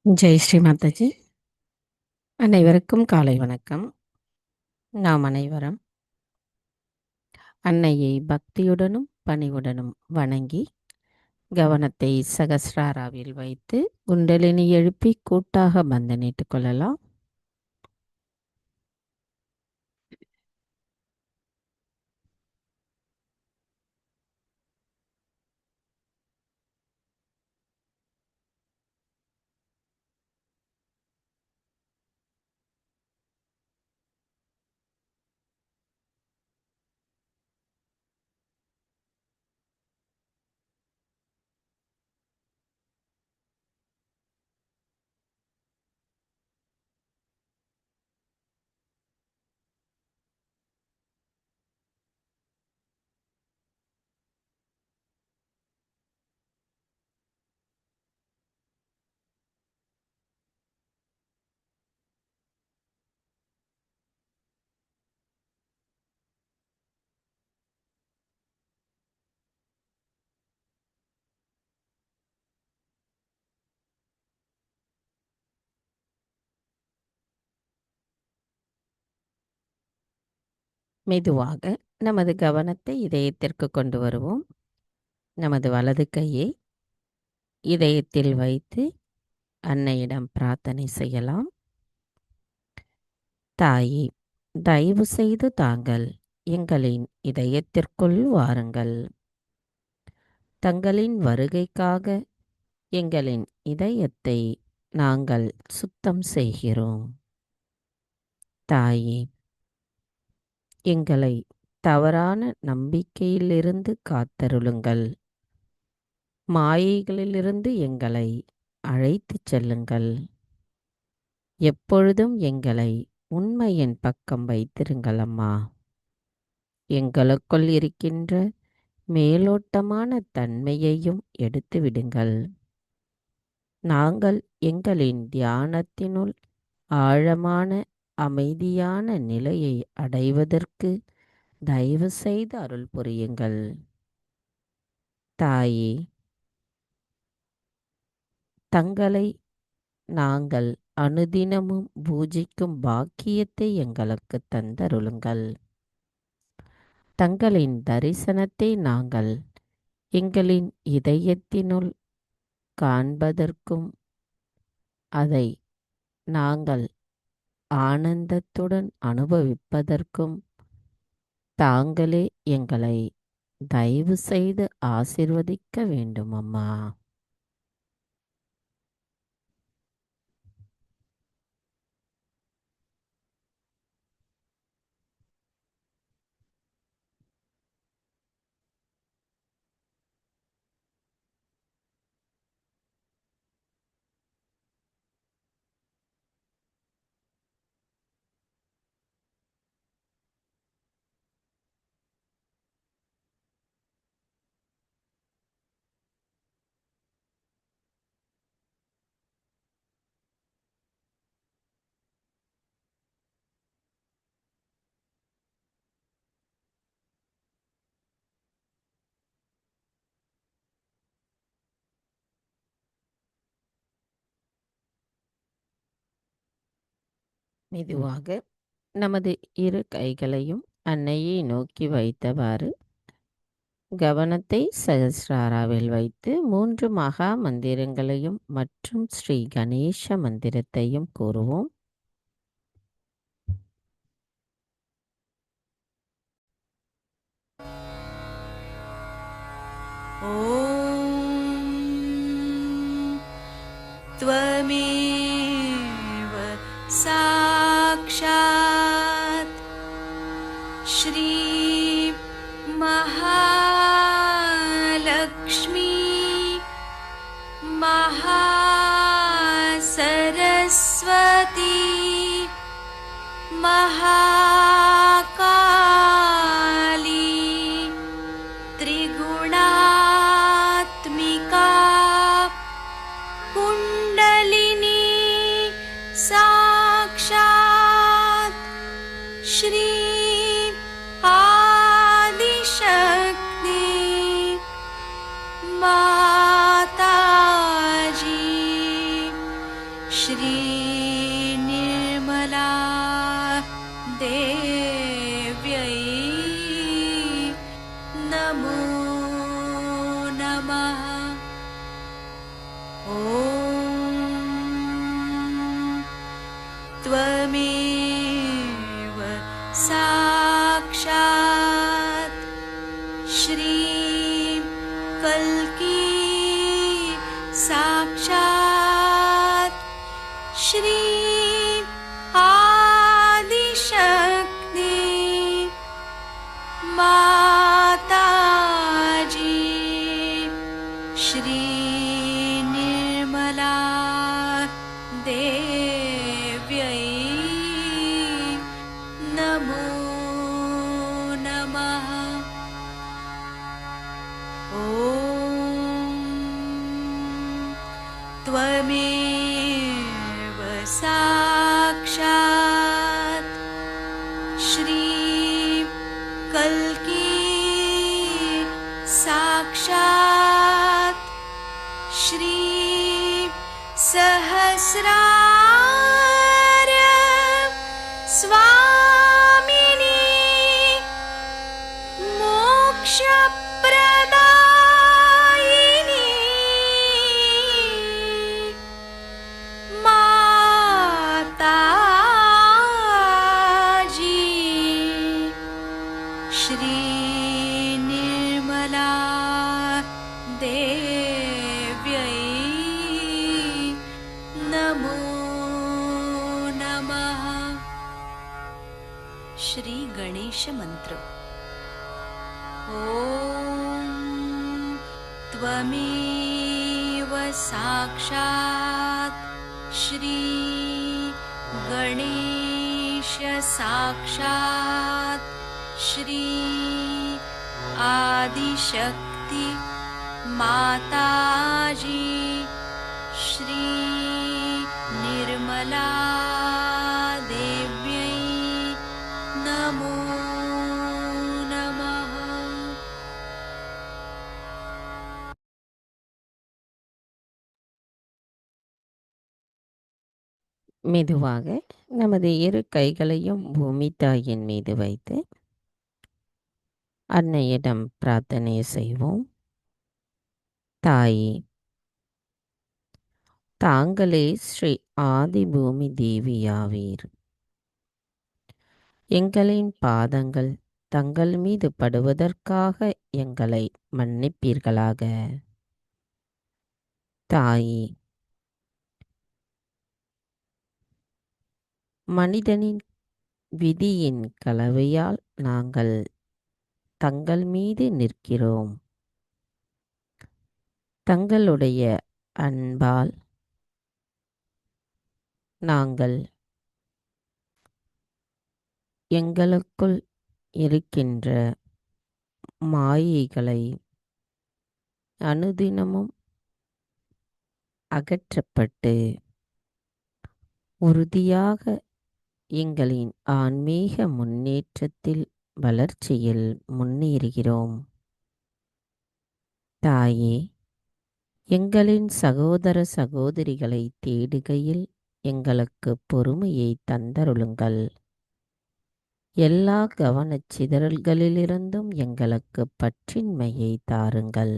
ஜெய் ஸ்ரீ மாதாஜி. அனைவருக்கும் காலை வணக்கம். நாம் அனைவரும் அன்னையை பக்தியுடனும் பணிவுடனும் வணங்கி கவனத்தை சகஸ்ராராவில் வைத்து குண்டலினி எழுப்பி கூட்டாக பந்தனிட்டுக் கொள்ளலாம். மெதுவாக நமது கவனத்தை இதயத்திற்கு கொண்டு வருவோம். நமது வலது கையை இதயத்தில் வைத்து அன்னையிடம் பிரார்த்தனை செய்யலாம். தாயே, தயவு செய்து தாங்கள் எங்களின் இதயத்திற்குள் வாருங்கள். தங்களின் வருகைக்காக எங்களின் இதயத்தை நாங்கள் சுத்தம் செய்கிறோம். தாயே, எங்களை தவறான நம்பிக்கையிலிருந்து காத்தருளுங்கள். மாயைகளிலிருந்து எங்களை அழைத்துச் செல்லுங்கள். எப்பொழுதும் எங்களை உண்மையின் பக்கம் வைத்திருங்கள் அம்மா. எங்களுக்குள் இருக்கின்ற மேலோட்டமான தன்மையையும் எடுத்து விடுங்கள். நாங்கள் எங்களின் தியானத்தினுள் ஆழமான அமைதியான நிலையை அடைவதற்கு தயவு செய்து அருள் புரியுங்கள். தாயே, தங்களை நாங்கள் அனுதினமும் பூஜிக்கும் பாக்கியத்தை எங்களுக்கு தந்தருளுங்கள். தங்களின் தரிசனத்தை நாங்கள் எங்களின் இதயத்தினுள் காண்பதற்கும் அதை நாங்கள் ஆனந்தத்துடன் அனுபவிப்பதற்கும் தாங்களே எங்களை தயவு செய்து ஆசிர்வதிக்க வேண்டும் அம்மா. மெதுவாக நமது இரு கைகளையும் அன்னையை நோக்கி வைத்தவாறு கவனத்தை சகஸ்ராராவில் வைத்து 3 மகா மந்திரங்களையும் மற்றும் ஸ்ரீ கணேச மந்திரத்தையும் கூறுவோம். ஓம் त्वमेव साक्षात् श्री महालक्ष्मी महासरस्वती महाकाली त्रिगुणात्मिका कुण्डलिनी साक्षात् श्री आदिशक्ति माताजी त्वमेव साक्षात् श्रीं कल्की साक्षात् श्रीं आदिशक्ति माताजी श्री निर्मला देव्यै नमो नमः। ॐ त्वमेव साक्षात् श्रीं कल्की साक्षात् श्रीं सहस्रार्य स्वामिनी मोक्षप्रदायिनी माताजी श्री निर्मला देव्यै नमो नमः। श्री गणेश मंत्र। ॐ त्वमेव साक्षात् श्री गणेश साक्षात् श्री आदिशक्ति माताजी श्री निर्मला देव्यै नमो नमः। மெதுவாக நமது இரு கைகளையும் பூமி தாயின் மீது வைத்து அன்னையிடம் பிரார்த்தனை செய்வோம். தாயே, தாங்களே ஸ்ரீ ஆதிபூமி தேவியாவீர். எங்களின் பாதங்கள் தங்கள் மீது படுவதற்காக எங்களை மன்னிப்பீர்களாக. தாயே, மனிதனின் விதியின் கலவையால் நாங்கள் தங்கள் மீது நிற்கிறோம். தங்களுடைய அன்பால் நாங்கள் எங்களுக்குள் இருக்கின்ற மாயைகளை அனுதினமும் அகற்றப்பட்டு உறுதியாக எங்களின் ஆன்மீக முன்னேற்றத்தில் வளர்ச்சியில் முன்னேறுகிறோம். தாயே, எங்களின் சகோதர சகோதரிகளை தேடுகையில் எங்களுக்கு பொறுமையை தந்தருளுங்கள். எல்லா கவனச்சிதறல்களிலிருந்தும் எங்களுக்கு பற்றின்மையை தாருங்கள்.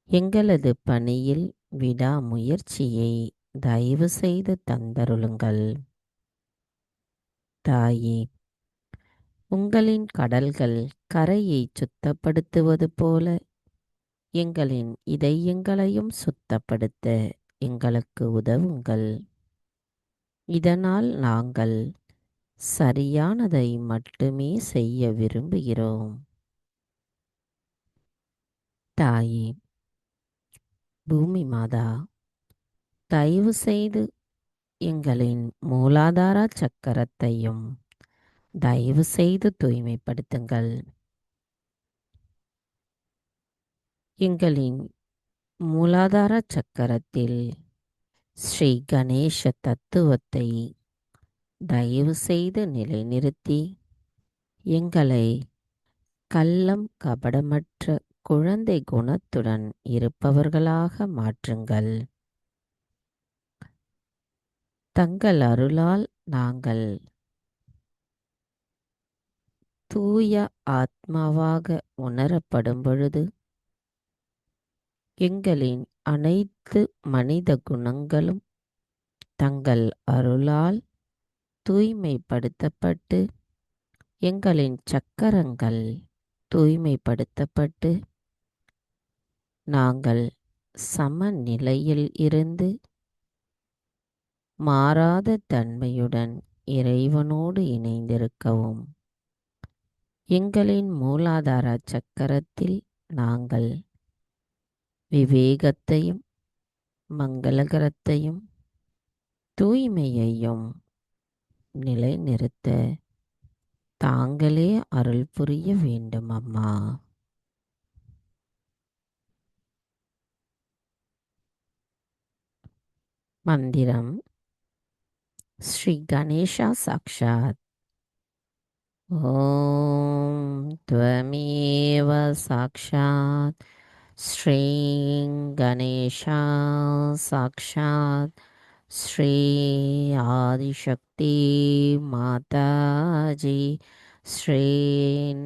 எங்களது பணியில் விடாமுயற்சியை தயவு செய்து தந்தருளுங்கள். தாயே, உங்களின் கடல்கள் கரையை சுத்தப்படுத்துவது போல எங்களின் இதயங்களையும் சுத்தப்படுத்த எங்களுக்கு உதவுங்கள். இதனால் நாங்கள் சரியானதை மட்டுமே செய்ய விரும்புகிறோம். தாயே, பூமி மாதா, தயவு செய்து எங்களின் மூலாதார சக்கரத்தையும் தயவு செய்து தூய்மைப்படுத்துங்கள். எங்களின் மூலாதார சக்கரத்தில் ஸ்ரீ கணேச தத்துவத்தை தயவு செய்து நிலைநிறுத்தி எங்களை கள்ளம் கபடமற்ற குழந்தை குணத்துடன் இருப்பவர்களாக மாற்றுங்கள். தங்கள் அருளால் நாங்கள் தூய ஆத்மாவாக உணரப்படும் பொழுது எங்களின் அனைத்து மனித குணங்களும் தங்கள் அருளால் தூய்மைப்படுத்தப்பட்டு எங்களின் சக்கரங்கள் தூய்மைப்படுத்தப்பட்டு நாங்கள் சமநிலையில் இருந்து மாறாத தன்மையுடன் இறைவனோடு இணைந்திருக்கவும் எங்களின் மூலாதார சக்கரத்தில் நாங்கள் விவேகத்தையும் மங்களகரத்தையும் தூய்மையையும் நிலைநிறுத்த தாங்களே அருள் புரிய வேண்டும் அம்மா. மந்திரம் ஸ்ரீ கணேஷா சாக்ஷாத். ஓம் த்வமேவ சாக்ஷாத் ஸ்ரீ கணேஷா சாக்ஷாத் ஸ்ரீ ஆதிசக்தி மாதாஜி ஸ்ரீ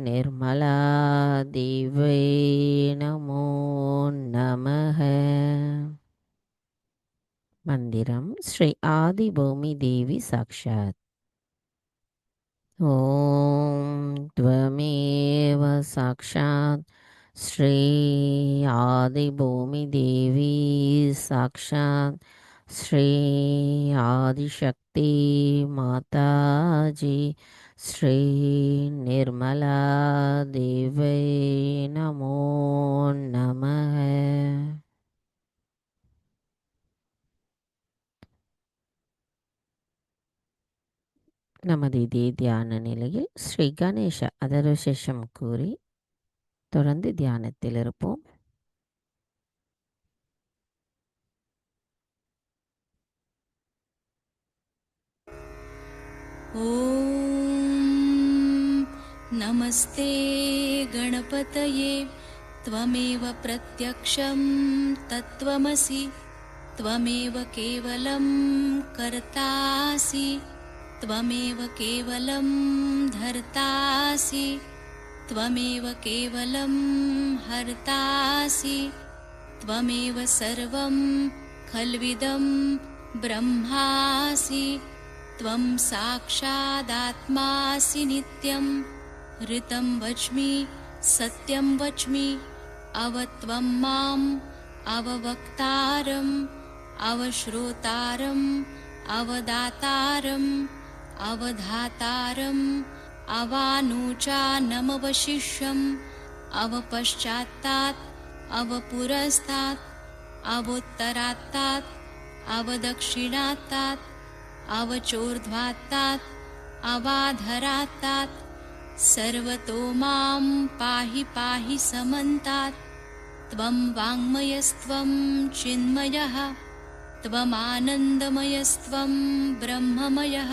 நிர்மலா தேவை நமோ நமஹ. மந்திரம் ஸ்ரீ ஆதி பூமி தேவி சாக்ஷாத். ஓம் த்வமேவ சாக்ஷாத் ஸ்ரீ ஆதி பூமி தேவி சாக்ஷாத் ஸ்ரீ ஆதிசக்தி மாதாஜி ஸ்ரீ நிர்மலா தேவை நமோ நமஹ. நமது இதே தியான நிலையில் ஸ்ரீ கணேச அதர்வசேஷம் கூறி தொடர்ந்து தியானத்தில் இருப்போம். ॐ नमस्ते गणपतये त्वमेव प्रत्यक्षं तत्त्वमसि त्वमेव केवलं कर्तासि त्वमेव केवलं धर्तासि त्वमेव केवलं हर्तासि त्वमेव सर्वं खल्विदं ब्रह्मासि त्वं साक्षादात्मासि नित्यं ऋतं वच्मि सत्यं वच्मि अवत्वं माम् अववक्तारम् अवश्रोतारम् अवदातारम् अवधातारम् अवानुचानमवशिष्यम् अवपश्चात्तात् अवपुरस्तात् अवोत्तरात्तात् अवदक्षिणात्तात् अवचोर्ध्वात्तात् अवाधरात्तात् सर्वतो मां पाहि पाहि समन्तात् त्वं वाङ्मयस्त्वं चिन्मयः त्वमानन्दमयस्त्वं ब्रह्ममयः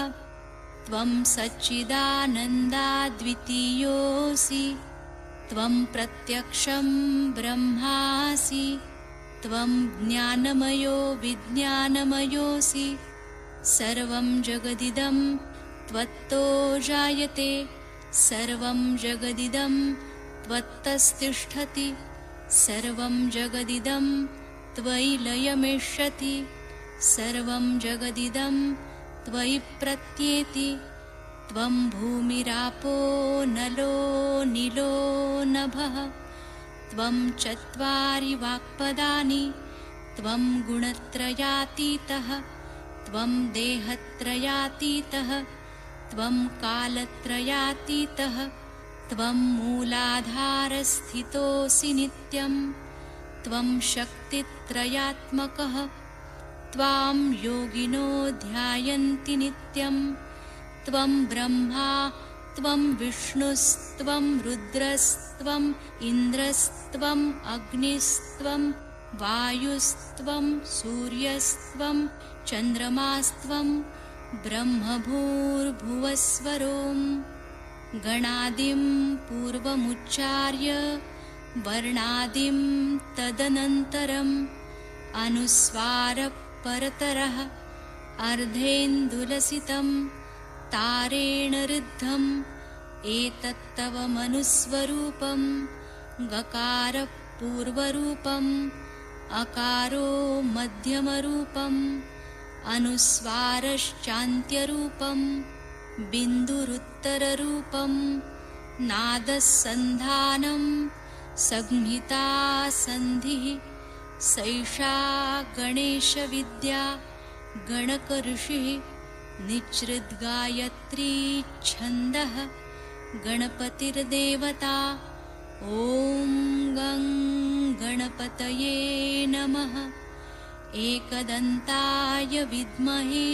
त्वं सच्चिदानन्दाद्वितीयोऽसि त्वं प्रत्यक्षं ब्रह्मासि त्वं ज्ञानमयो विज्ञानमयोऽसि सर्वं जगदिदं त्वत्तो जायते सर्वं जगदिदं त्वत्तस्तिष्ठति सर्वं जगदिदं त्वयि लयमेष्यति सर्वं जगदिदं त्वयि प्रत्येति त्वं भूमिरापो नलो नीलो नभः त्वं चत्वारि वाक्पदानि त्वं गुणत्रयातीतः त्वं देहत्रयातीतः त्वं कालत्रयातीतः त्वं मूलाधारस्थितोऽसि नित्यं त्वं शक्तित्रयात्मकः त्वां योगिनो ध्यायन्ति नित्यं त्वं ब्रह्मा त्वं विष्णुस्त्वं रुद्रस्त्वम् इन्द्रस्त्वम् अग्निस्त्वं वायुस्त्वं सूर्यस्त्वं चन्द्रमास्त्वं ब्रह्मभूर्भुवस्वरों गणादिं पूर्वमुच्चार्य वर्णादिं तदनन्तरम् अनुस्वारः परतरः अर्धेन्दुलसितं तारेण ऋद्धम् एतत्तव मनुस्वरूपं गकारः पूर्वरूपम् अकारो मध्यमरूपम् अनुस्वारश्चान्त्यरूपं बिन्दुरुत्तररूपं नादस्सन्धानं संहिता सन्धिः सैषा गणेशविद्या गणकऋषिः निच्छ्रिद्गायत्री छन्दः गणपतिर्देवता ॐ गं गणपतये नमः। एकदन्ताय विद्महे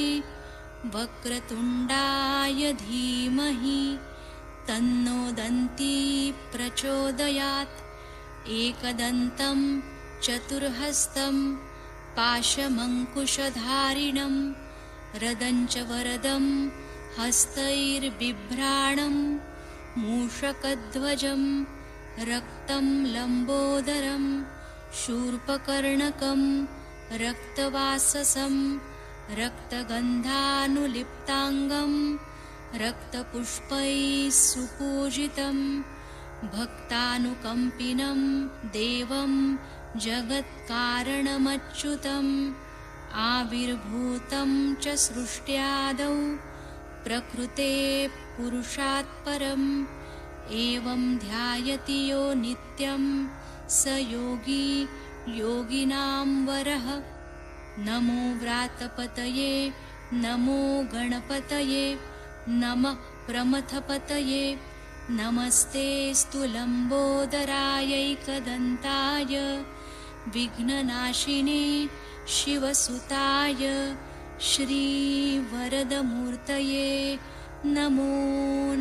वक्रतुण्डाय धीमहि तन्नो दन्ती प्रचोदयात्। एकदन्तं चतुर्हस्तं पाशमङ्कुशधारिणं रदञ्च वरदं हस्तैर्बिभ्राणं मूषकध्वजं रक्तं लम्बोदरं शूर्पकर्णकं रक्तवाससं रक्तगन्धानुलिप्ताङ्गं रक्तपुष्पैः सुपूजितं भक्तानुकम्पिनं देवं जगत्कारणमच्युतम् आविर्भूतं च सृष्ट्यादौ प्रकृते पुरुषात् परम् एवं ध्यायति यो नित्यं स योगी योगिनां वरः। नमो व्रातपतये नमो गणपतये नमः प्रमथपतये नमस्तेऽस्तु लम्बोदरायैकदन्ताय विघ्ननाशिने शिवसुताय श्रीवरदमूर्तये नमो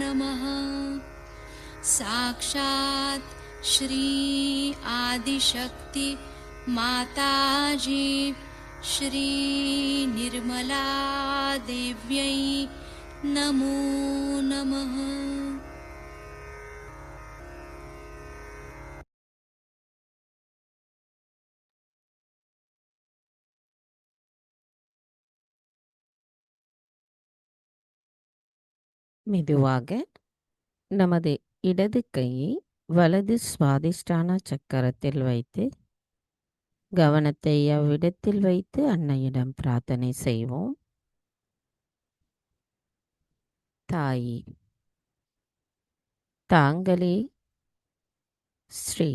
नमः। साक्षात् श्री आदिशक्ति माताजी श्री निर्मला देव्यै नमो नमः। மெதுவாக நமது இடது கையை வலது சுவாதிஷ்டான சக்கரத்தில் வைத்து கவனத்தை அவ்விடத்தில் வைத்து அன்னையிடம் பிரார்த்தனை செய்வோம். தாயே, தாங்களே ஸ்ரீ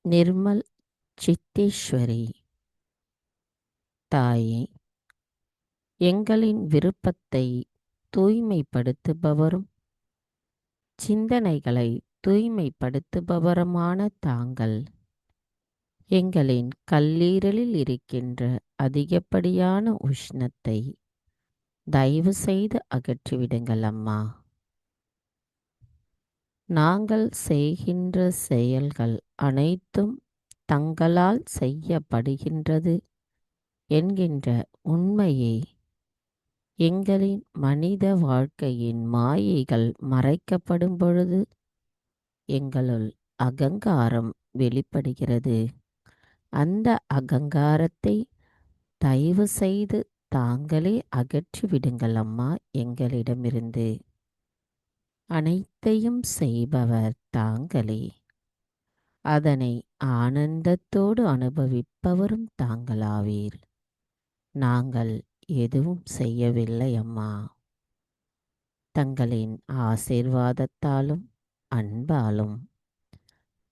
நிர்மல் சித்தேஸ்வரி. தாயே, எங்களின் விருப்பத்தை தூய்மைப்படுத்துபவரும் சிந்தனைகளை தூய்மைப்படுத்துபவருமான தாங்கள் எங்களின் கல்லீரலில் இருக்கின்ற அதிகப்படியான உஷ்ணத்தை தயவு செய்து அகற்றிவிடுங்கள் அம்மா. நாங்கள் செய்கின்ற செயல்கள் அனைத்தும் தங்களால் செய்யப்படுகின்றது என்கின்ற உண்மையை எங்களின் மனித வாழ்க்கையின் மாயைகள் மறைக்கப்படும் பொழுது எங்களுள் அகங்காரம் வெளிப்படுகிறது. அந்த அகங்காரத்தை தயவு செய்து தாங்களே அகற்றிவிடுங்கள் அம்மா எங்களிடமிருந்து. அனைத்தையும் செய்பவர் தாங்களே, அதனை ஆனந்தத்தோடு அனுபவிப்பவரும் தாங்களாவீர். நாங்கள் எதுவும் செய்யவில்லை அம்மா. தங்களின் ஆசீர்வாதத்தாலும் அன்பாலும்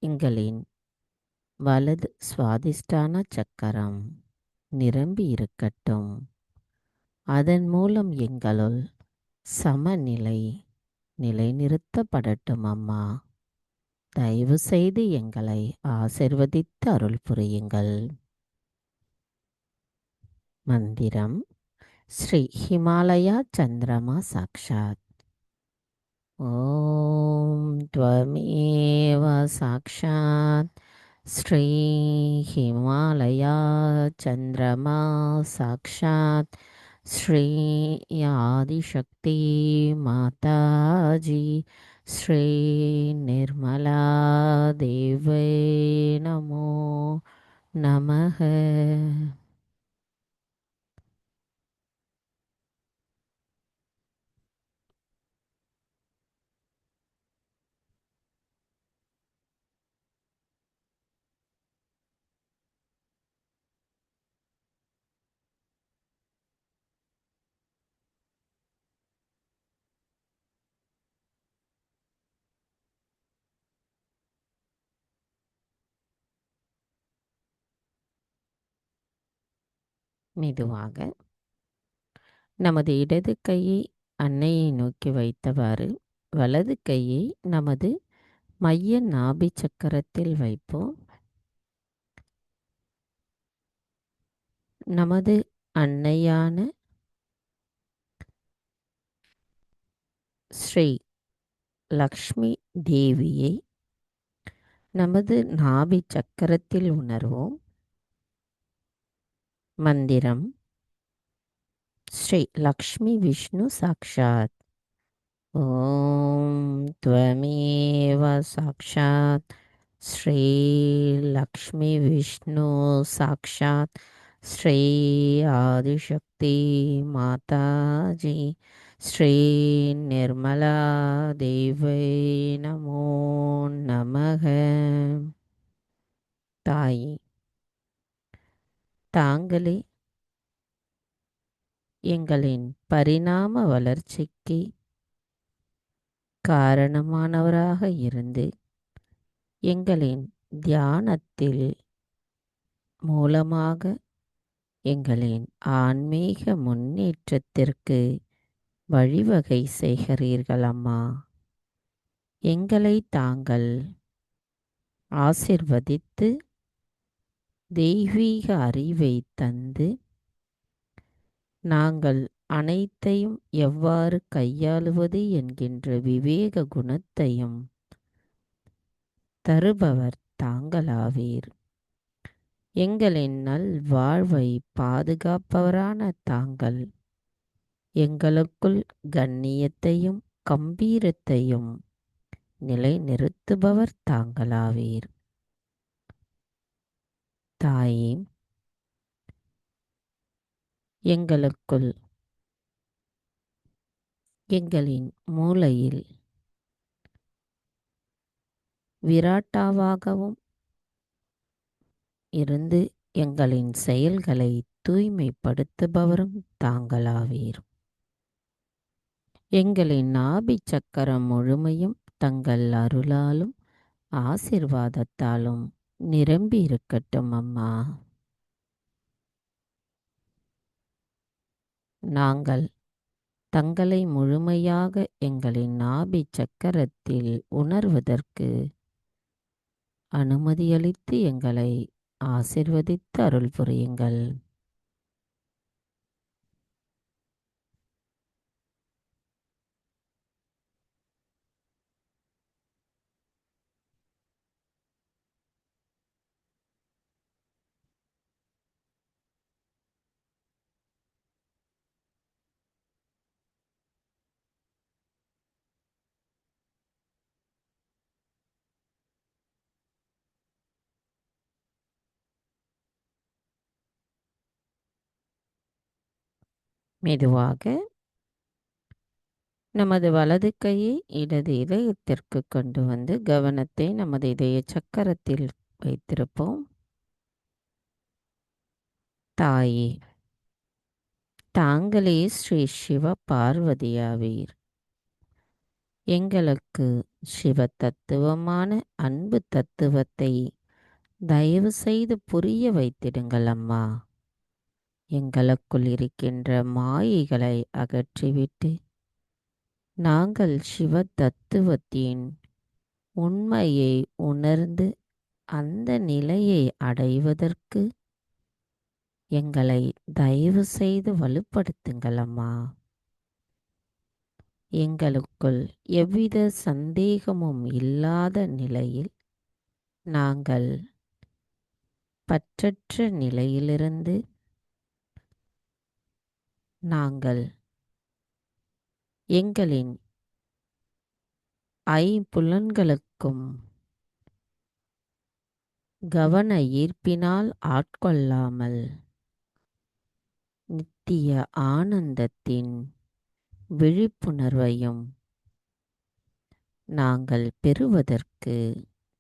எங்களின் வலது சுவாதிஷ்டான சக்கரம் நிரம்பி இருக்கட்டும். அதன் மூலம் எங்களுள் சமநிலை நிலைநிறுத்தப்படட்டும் அம்மா. தயவு செய்து எங்களை ஆசிர்வதித்து அருள் புரியுங்கள். மந்திரம் ஸ்ரீ ஹிமாலயா சந்திரமா சாக்ஷாத். ஓம் த்வமேவ சாக்ஷாத் ஸ்ரீ ஹிமாலயா சந்திரமா சாக்ஷாத் ஸ்ரீ ஆதிசக்தி மாதாஜி ஸ்ரீ நிர்மலா தேவை நமோ நமः. மெதுவாக நமது இடது கையை அன்னையை நோக்கி வைத்தவாறு வலது கையை நமது மைய நாபி சக்கரத்தில் வைப்போம். நமது அன்னையான ஸ்ரீ லக்ஷ்மி தேவியை நமது நாபி சக்கரத்தில் உணர்வோம். மந்திரம் ஸ்ரீ லக்ஷ்மி விஷ்ணு சாக்ஷாத். ஓம் त्वमेव சாக்ஷாத் ஸ்ரீ லக்ஷ்மி விஷ்ணு சாக்ஷாத் ஸ்ரீ ஆதிசக்தி மாதாஜி ஸ்ரீ நிர்மலா தேவை நமோ நமக. தாயே, தாங்களே எங்களின் பரிணாம வளர்ச்சிக்கு காரணமானவராக இருந்து எங்களின் தியானத்தில் மூலமாக எங்களின் ஆன்மீக முன்னேற்றத்திற்கு வழிவகை செய்கிறீர்கள் அம்மா. எங்களை தாங்கள் ஆசிர்வதித்து தெய்வீக அறிவை தந்து நாங்கள் அனைத்தையும் எவ்வாறு கையாளுவது என்கின்ற விவேக குணத்தையும் தருபவர் தாங்களாவீர். எங்களின் நல் வாழ்வை பாதுகாப்பவரான தாங்கள் எங்களுக்குள் கண்ணியத்தையும் கம்பீரத்தையும் நிலைநிறுத்துபவர் தாங்களாவீர். தாயே, எங்களுக்குள் எங்களின் மூளையில் விராட்டாவாகவும் இருந்து எங்களின் செயல்களை தூய்மைப்படுத்துபவரும் தாங்களாவீர். எங்களின் நாபி சக்கரம் முழுமையும் தங்கள் அருளாலும் ஆசிர்வாதத்தாலும் நிரம்பி இருக்கட்டும் அம்மா. நாங்கள் தங்களை முழுமையாக எங்களின் நாபி சக்கரத்தில் உணர்வதற்கு அனுமதியளித்து எங்களை ஆசிர்வதித்து அருள் புரியுங்கள். மெதுவாக நமது வலது கையை இடது இதயத்திற்கு கொண்டு வந்து கவனத்தை நமது இதய சக்கரத்தில் வைத்திருப்போம். தாயே, தாங்களே ஸ்ரீ சிவ பார்வதியாவீர். எங்களுக்கு சிவ தத்துவமான அன்பு தத்துவத்தை தயவு செய்து புரிய வைத்திடுங்கள் அம்மா. எங்களுக்குள் இருக்கின்ற மாயைகளை அகற்றிவிட்டு நாங்கள் சிவ தத்துவத்தின் உண்மையை உணர்ந்து அந்த நிலையை அடைவதற்கு எங்களை தயவு செய்து வலுப்படுத்துங்கள் அம்மா. எங்களுக்குள் எவ்வித சந்தேகமும் இல்லாத நிலையில் நாங்கள் பற்றற்ற நிலையிலிருந்து நாங்கள் எங்களின் ஐம்புலன்களுக்கும் கவன ஈர்ப்பினால் ஆட்கொள்ளாமல் நித்திய ஆனந்தத்தின் விழிப்புணர்வையும் நாங்கள் பெறுவதற்கு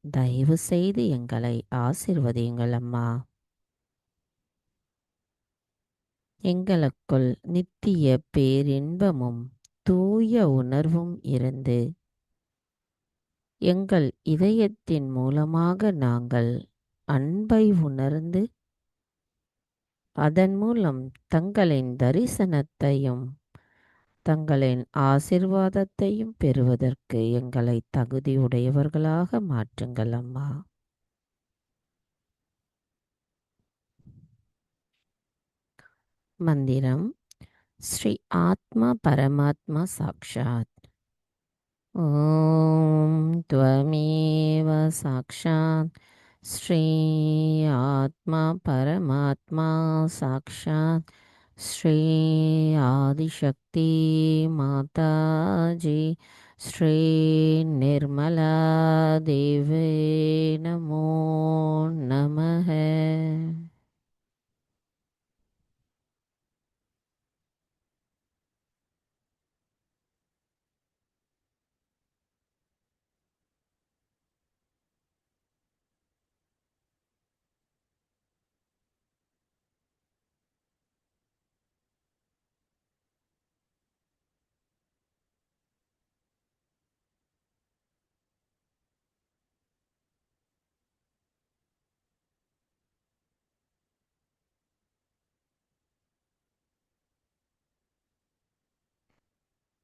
தயவு செய்து எங்களை ஆசிர்வதியுங்கள் அம்மா. எங்களுக்குள் நித்திய பேரின்பமும் தூய உணர்வும் இருந்து எங்கள் இதயத்தின் மூலமாக நாங்கள் அன்பை உணர்ந்து அதன் மூலம் தங்களின் தரிசனத்தையும் தங்களின் ஆசிர்வாதத்தையும் பெறுவதற்கு எங்களை தகுதியுடையவர்களாக மாற்றுங்கள் அம்மா. மந்திரம் ஸ்ரீ ஆத்மா பரமாத்மா சாக்ஷாத். ஓம் த்வமேவ சாக்ஷாத் ஸ்ரீ ஆத்மா பரமாத்மா சாக்ஷாத் ஸ்ரீ ஆதிசக்தி மாதாஜி ஸ்ரீ நிர்மலா தேவே நமோ நமஹ.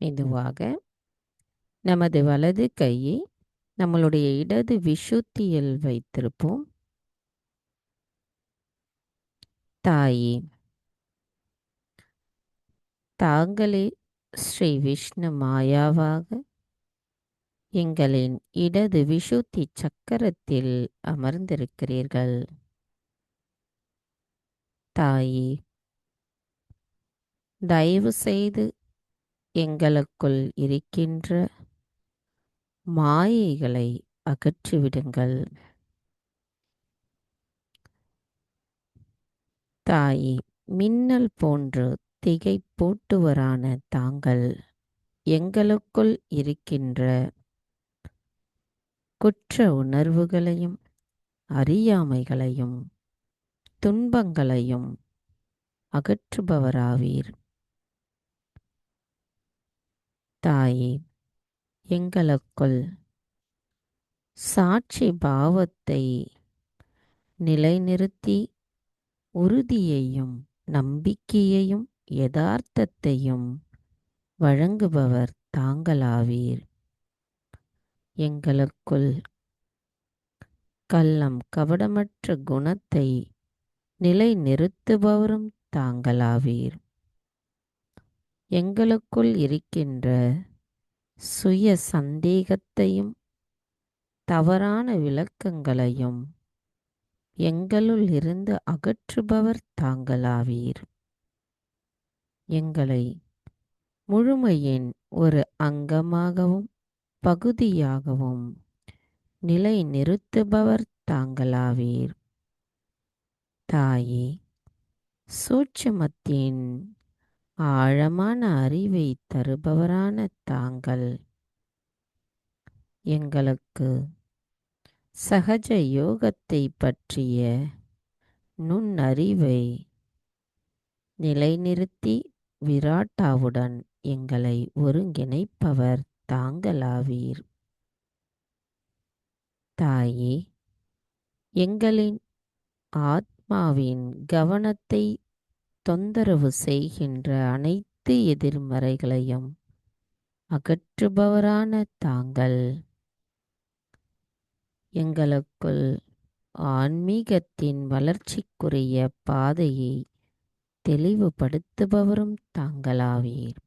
மெதுவாக நமது வலது கையை நம்மளுடைய இடது விஷுத்தியில் வைத்திருப்போம். தாயே, தாங்களே ஸ்ரீ விஷ்ணு மாயாவாக எங்களின் இடது விஷுத்தி சக்கரத்தில் அமர்ந்திருக்கிறீர்கள். தாயே, தயவு செய்து எங்களுக்குள் இருக்கின்ற மாயைகளை அகற்றிவிடுங்கள். தாயே, மின்னல் போன்று திகைப்பூட்டுவரான தாங்கள் எங்களுக்குள் இருக்கின்ற குற்ற உணர்வுகளையும் அறியாமைகளையும் துன்பங்களையும் அகற்றுபவராவீர். தாயே, எங்களுக்குள் சாட்சி பாவத்தை நிலைநிறுத்தி உறுதியையும் நம்பிக்கையையும் யதார்த்தத்தையும் வழங்குபவர் தாங்களாவீர். எங்களுக்குள் கள்ளம் கபடமற்ற குணத்தை நிலைநிறுத்துபவரும் தாங்களாவீர். எங்களுக்குள் இருக்கின்ற சுய சந்தேகத்தையும் தவறான விளக்கங்களையும் எங்களுள் இருந்து அகற்றுபவர் தாங்களாவீர். எங்களை முழுமையின் ஒரு அங்கமாகவும் பகுதியாகவும் நிலை நிறுத்துபவர் தாங்களாவீர். தாயே, சூட்சுமத்தின் ஆழமான அறிவை தருபவரான தாங்கள் எங்களுக்கு சகஜ யோகத்தை பற்றிய நுண்ணறிவை நிலைநிறுத்தி விராட்டாவுடன் எங்களை ஒருங்கிணைப்பவர் தாங்களாவீர். தாயே, எங்களின் ஆத்மாவின் கவனத்தை தொந்தரவு செய்கின்ற அனைத்து எதிர்மறைகளையும் அகற்றுபவரான தாங்கள் எங்களுக்குள் ஆன்மீகத்தின் வளர்ச்சிக்குரிய பாதையை தெளிவுபடுத்துபவரும் தாங்களாவீர்.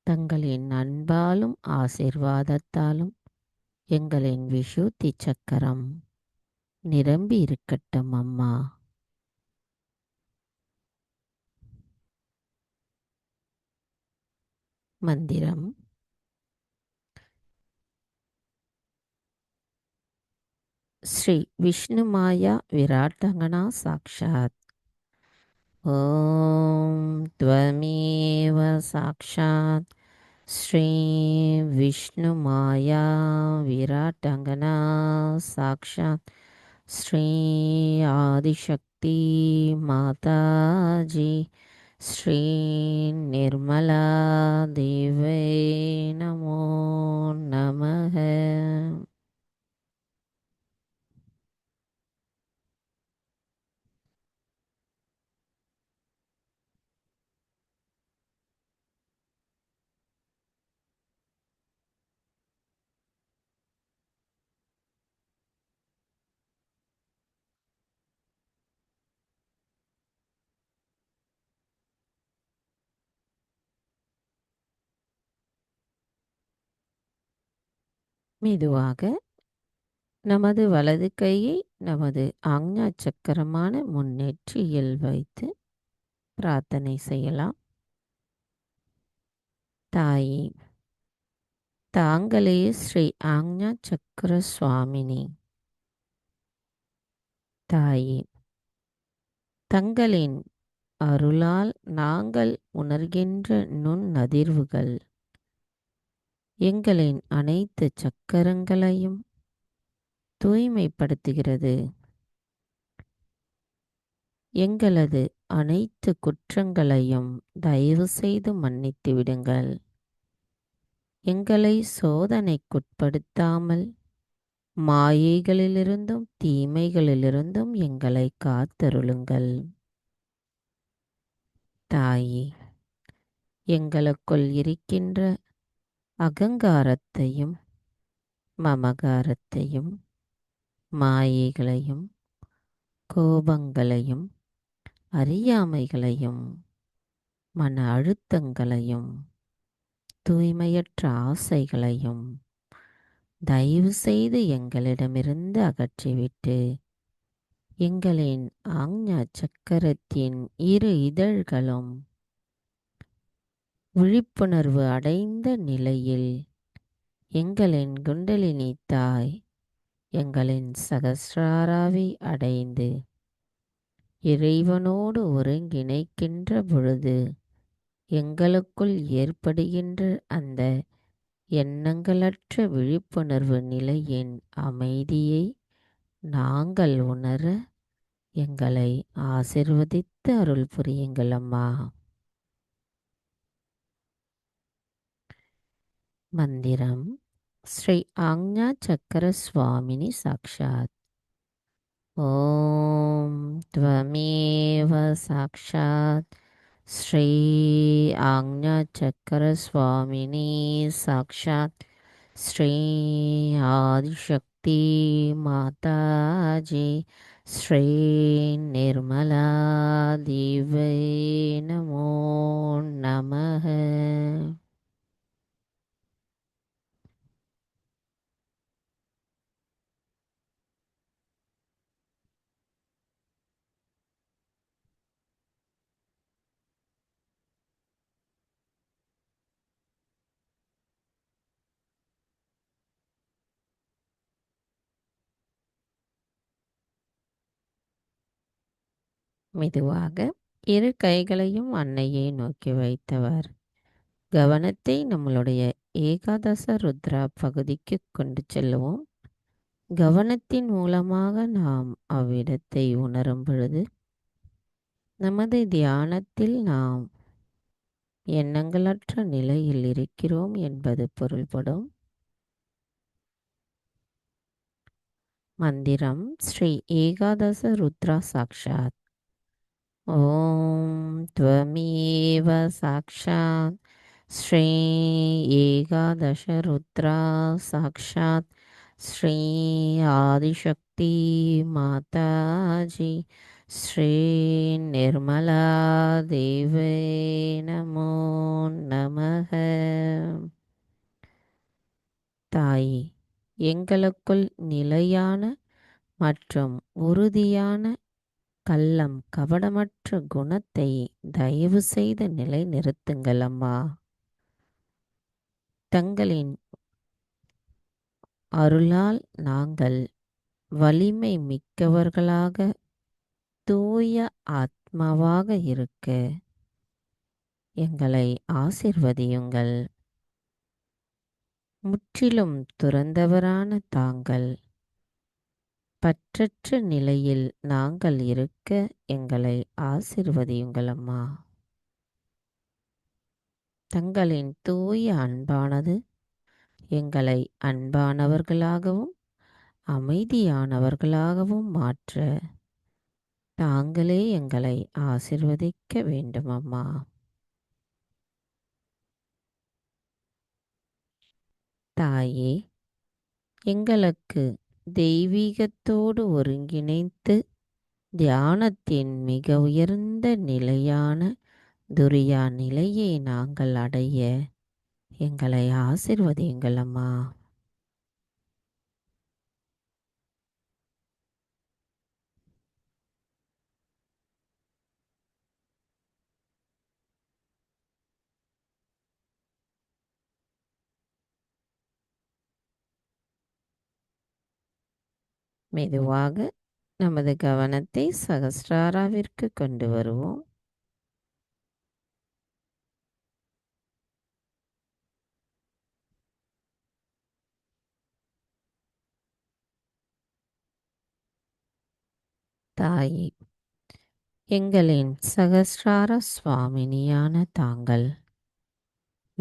தங்களின் அன்பாலும் ஆசிர்வாதத்தாலும் எங்களின் விஷுத்தி சக்கரம் நிரம்பி இருக்கட்டும் அம்மா. மந்திரம் ஸ்ரீ விஷ்ணு மாயா விராட்டங்கனா சாக்ஷாத். ஓம் த்வமேவ சாக்ஷாத் ஸ்ரீ விஷ்ணு மாயா விராட்டங்கனா சாக்ஷாத் ஸ்ரீ ஆதிசக்தி மாதாஜி ஸ்ரீ நிர்மலா தேவே நமோ நமஹ. மெதுவாக நமது வலது கையை நமது ஆக்ஞா சக்கரமான முன்னெற்றியில் வைத்து பிரார்த்தனை செய்யலாம். தாயே, தாங்களே ஸ்ரீ ஆக்ஞா சக்கர சுவாமினி. தாயே, தங்களின் அருளால் நாங்கள் உணர்கின்ற நுண்ணதிர்வுகள் எங்களின் அனைத்து சக்கரங்களையும் தூய்மைப்படுத்துகிறது. எங்களது அனைத்து குற்றங்களையும் தயவு செய்து மன்னித்து விடுங்கள். எங்களை சோதனைக்குட்படுத்தாமல் மாயைகளிலிருந்தும் தீமைகளிலிருந்தும் எங்களை காத்தருளுங்கள். தாயே, எங்களுக்குள் இருக்கின்ற அகங்காரத்தையும் மமகாரத்தையும் மாயைகளையும் கோபங்களையும் அறியாமைகளையும் மன அழுத்தங்களையும் தூய்மையற்ற ஆசைகளையும் தயவு செய்து எங்களிடமிருந்து அகற்றிவிட்டு எங்களின் ஆக்ஞா சக்கரத்தின் இரு இதழ்களும் விழிப்புணர்வு அடைந்த நிலையில் எங்களின் குண்டலினி தாய் எங்களின் சகஸ்ராராவை அடைந்து இறைவனோடு ஒருங்கிணைக்கின்ற பொழுது எங்களுக்குள் ஏற்படுகின்ற அந்த எண்ணங்களற்ற விழிப்புணர்வு நிலையின் அமைதியை நாங்கள் உணர எங்களை ஆசிர்வதித்து அருள் புரியுங்கள் அம்மா. மந்திரம் ஸ்ரீ ஆக்ஞா சக்கர சுவாமினி சாக்ஷாத். ஓம் த்வமேவ சாக்ஷாத் ஸ்ரீ ஆக்ஞா சக்கர சுவாமினி சாக்ஷாத் ஸ்ரீ ஆதிசக்தி மாதாஜி ஸ்ரீ நிர்மலா தேவை நமோ நமः. மெதுவாக இரு கைகளையும் அன்னையை நோக்கி வைத்தவர் கவனத்தை நம்மளுடைய ஏகாதச ருத்ரா பகுதிக்கு கொண்டு செல்லுவோம். கவனத்தின் மூலமாக நாம் அவ்விடத்தை உணரும் பொழுது நமது தியானத்தில் நாம் எண்ணங்களற்ற நிலையில் இருக்கிறோம் என்பது பொருள்படும். மந்திரம் ஸ்ரீ ஏகாதச ருத்ரா சாக்ஷாத். ஓம் த்வமேவ சாக்ஷாத் ஸ்ரீ ஏகாதச ருத்ரா சாக்ஷாத் ஸ்ரீ ஆதிசக்தி மாதாஜி ஸ்ரீ நிர்மலா தேவை நமோ நமः. தாயே, எங்களுக்குள் நிலையான மற்றும் உறுதியான கள்ளம் கபடமற்ற குணத்தை தயவு செய்து நிலைநிறுத்துங்கள் அம்மா. தங்களின் அருளால் நாங்கள் வலிமை மிக்கவர்களாக தூய ஆத்மாவாக இருக்க எங்களை ஆசிர்வதியுங்கள். முற்றிலும் துறந்தவரான தாங்கள் பற்றற்ற நிலையில் நாங்கள் இருக்க எங்களை ஆசிர்வதியுங்கள் அம்மா. தங்களின் தூய அன்பானது எங்களை அன்பானவர்களாகவும் அமைதியானவர்களாகவும் மாற்ற தாங்களே எங்களை ஆசிர்வதிக்க வேண்டும் அம்மா. தாயே, எங்களுக்கு தெய்வீகத்தோடு ஒருங்கிணைத்து தியானத்தின் மிக உயர்ந்த நிலையான துரியா நிலையை நாங்கள் அடைய எங்களை ஆசிர்வதியுங்கள் அம்மா. மெதுவாக நமது கவனத்தை சகஸ்ராராவிற்கு கொண்டு வருவோம். தாயே, எங்களின் சகஸ்ரார சுவாமினியான தாங்கள்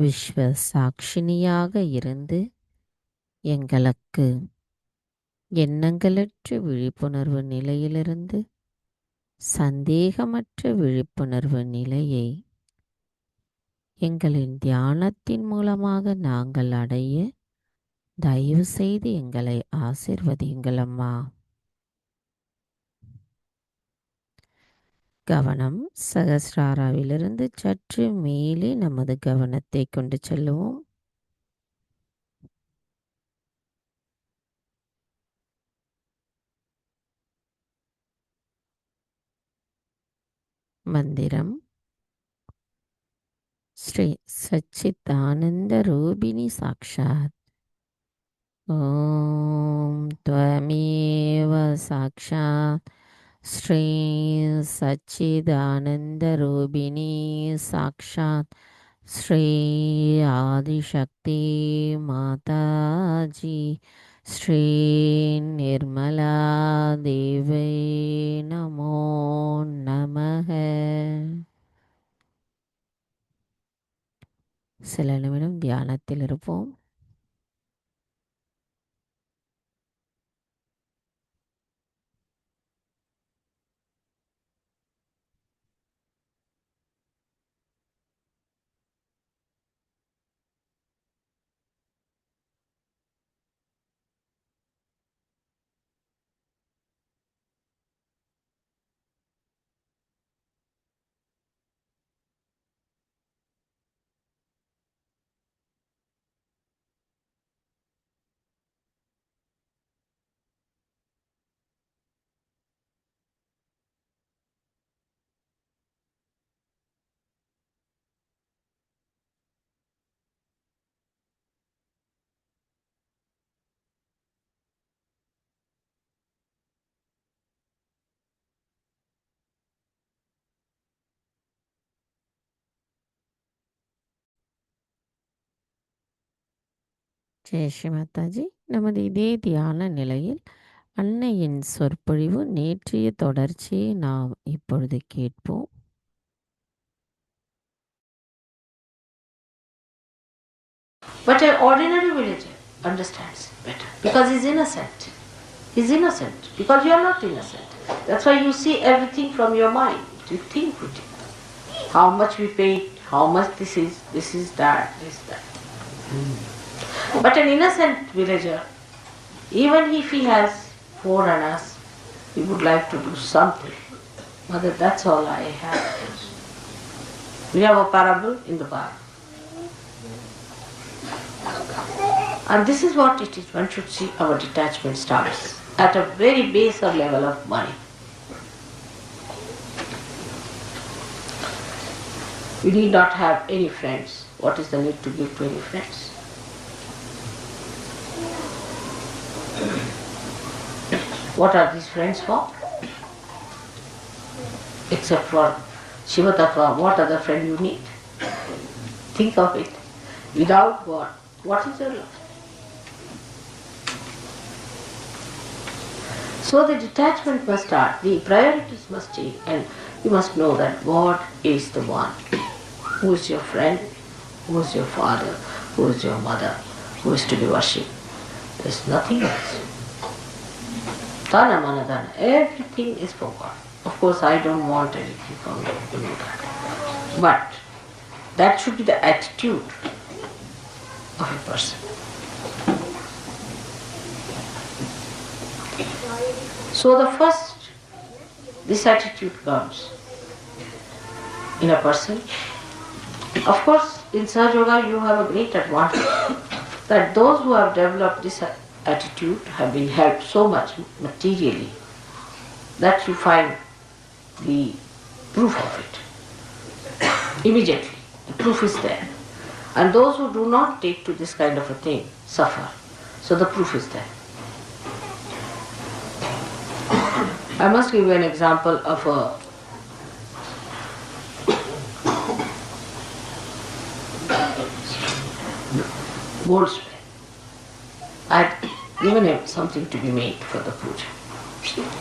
விஸ்வ சாட்சினியாக இருந்து எங்களுக்கு எண்ணங்களற்ற விழிப்புணர்வு நிலையிலிருந்து சந்தேகமற்ற விழிப்புணர்வு நிலையை எங்களின் தியானத்தின் மூலமாக நாங்கள் அடைய தயவு செய்து எங்களை ஆசீர்வதியுங்கள் அம்மா. கவனம் சகஸ்ராராவிலிருந்து சற்று மேலே நமது கவனத்தை கொண்டு செல்லுவோம். மந்திரம் ஸ்ரீ சச்சிதானந்த ரூபிணி சாக்ஷாத். ஓம் த்வமேவ சாக்ஷாத் ஸ்ரீ சச்சிதானந்த ரூபிணி சாக்ஷாத் ஸ்ரீ ஆதிசக்தி மாதாஜி ஸ்ரீ நிர்மலா தேவை நமோ நமக. சில நிமிடம் தியானத்தில் இருப்போம். ஜெய் ஸ்ரீ மாதாஜி. நமது இதே தியான நிலையில் அன்னையின் சொற்பொழிவு நேற்றைய தொடர்ச்சியை நாம் இப்பொழுது கேட்போம். But an ordinary villager understands better because he's innocent. He's innocent because you are not innocent. That's why you see everything from your mind. You think with it. How much we paid, how much this is that, this, that. But an innocent villager, even if he has 4 annas, he would like to do something. Mother, that's all I have. We have a parable in the Bible. And this is what it is. One should see our detachment starts at a very base or level of money. We need not have any friends. What is the need to give to any friends? What are these friends for? Except for Shiva Tattva, what other friend you need? Think of it. Without God, what is your love? So the detachment must start, the priorities must change, and you must know that God is the one who is your friend, who is your father, who is your mother, who is to be worshipped. There is nothing else. Dana mana dana, everything is for God. Of course, I don't want anything from you, you know that. But that should be the attitude of a person. So the first, this attitude comes in a person. Of course, in Sahaja Yoga you have a great advantage that those who have developed this attitude have been helped so much materially that you find the proof of it immediately. The proof is there. And those who do not take to this kind of a thing suffer. So the proof is there. I must give you an example of a goldsmith. I had given him something to be made for the puja.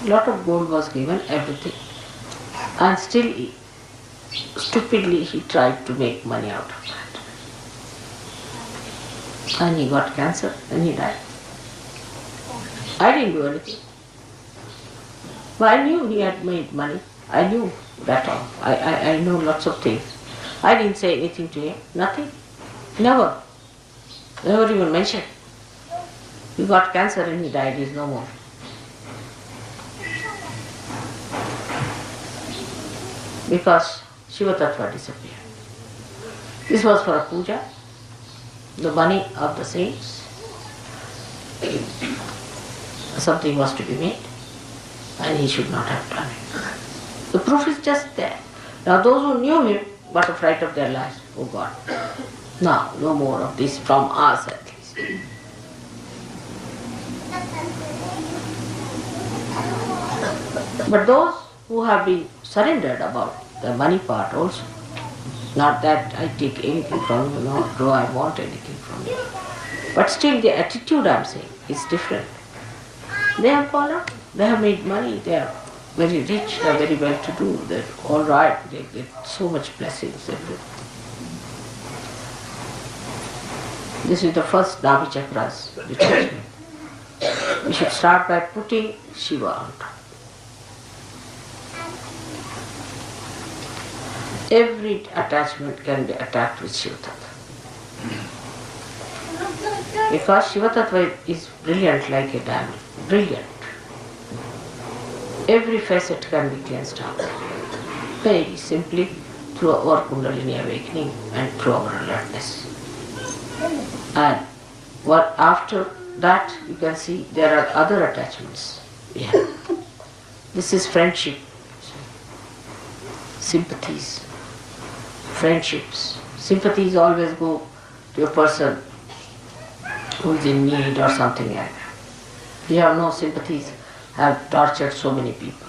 A lot of gold was given, everything. And still, stupidly, he tried to make money out of that. And he got cancer and he died. I didn't do anything. But I knew he had made money. I knew that all. I know lots of things. I didn't say anything to him. Nothing. Never. Never even mentioned. He got cancer and he died. He is no more. Because Shiva Tattva disappeared. This was for a puja, the money of the saints. Something was to be made, and he should not have done it. The proof is just there. Now those who knew him got a fright of their lives. Oh God, now no more of this from us at least. But those who have been surrendered about the money part also, not that I take anything from you, nor do I want anything from you. But still the attitude I am saying is different. They have gone up, they have made money, they are very rich, they are very well to do, they are all right, they get so much blessings. This is the first Navi Chakras detachment. We should start by putting Shiva on top. Every attachment can be attacked with Shiva Tattva. Because Shiva Tattva is brilliant like a diamond. Brilliant. Every facet can be cleansed out. Very simply through our Kundalini awakening and through our alertness. And what after that you can see there are other attachments. Yeah. This is friendship, sympathies, friendships. Sympathies always go to a person who is in need or something like that. You have no sympathies, have tortured so many people.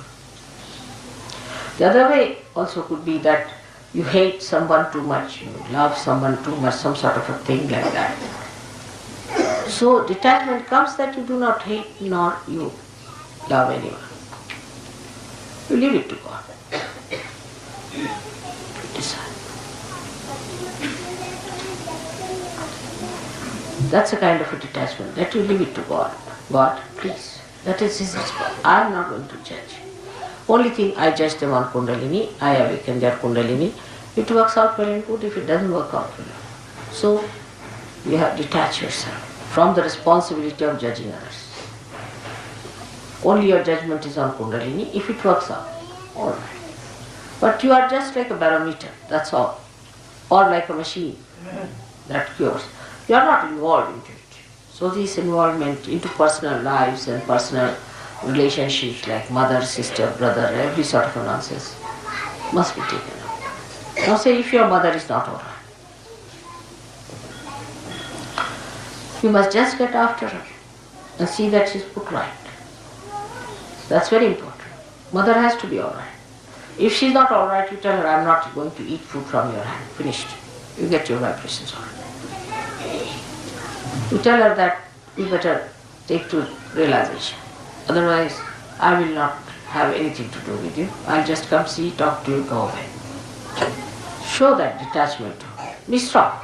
The other way also could be that you hate someone too much, you love someone too much, some sort of a thing like that. So detachment comes that you do not hate nor you love anyone. You leave it to God. Decide. That's a kind of a detachment, that you leave it to God. God, please. That is His response. I am not going to judge. Only thing, I judge them on Kundalini, I awaken their Kundalini. It works out well and good, if it doesn't work out well. So, you have to detach yourself from the responsibility of judging others. Only your judgment is on Kundalini, if it works out, all right. But you are just like a barometer, that's all. Or like a machine that cures. You are not involved into it. So this involvement into personal lives and personal relationships like mother, sister, brother, every sort of a nonsense must be taken out. Now say if your mother is not alright, you must just get after her and see that she is put right. That's very important. Mother has to be alright. If she is not alright, you tell her, I am not going to eat food from your hand. Finished. You get your vibrations alright. You tell her that you better take to realization. Otherwise, I will not have anything to do with you. I'll just come see, talk to you, go away. Show that detachment to her. Be strong.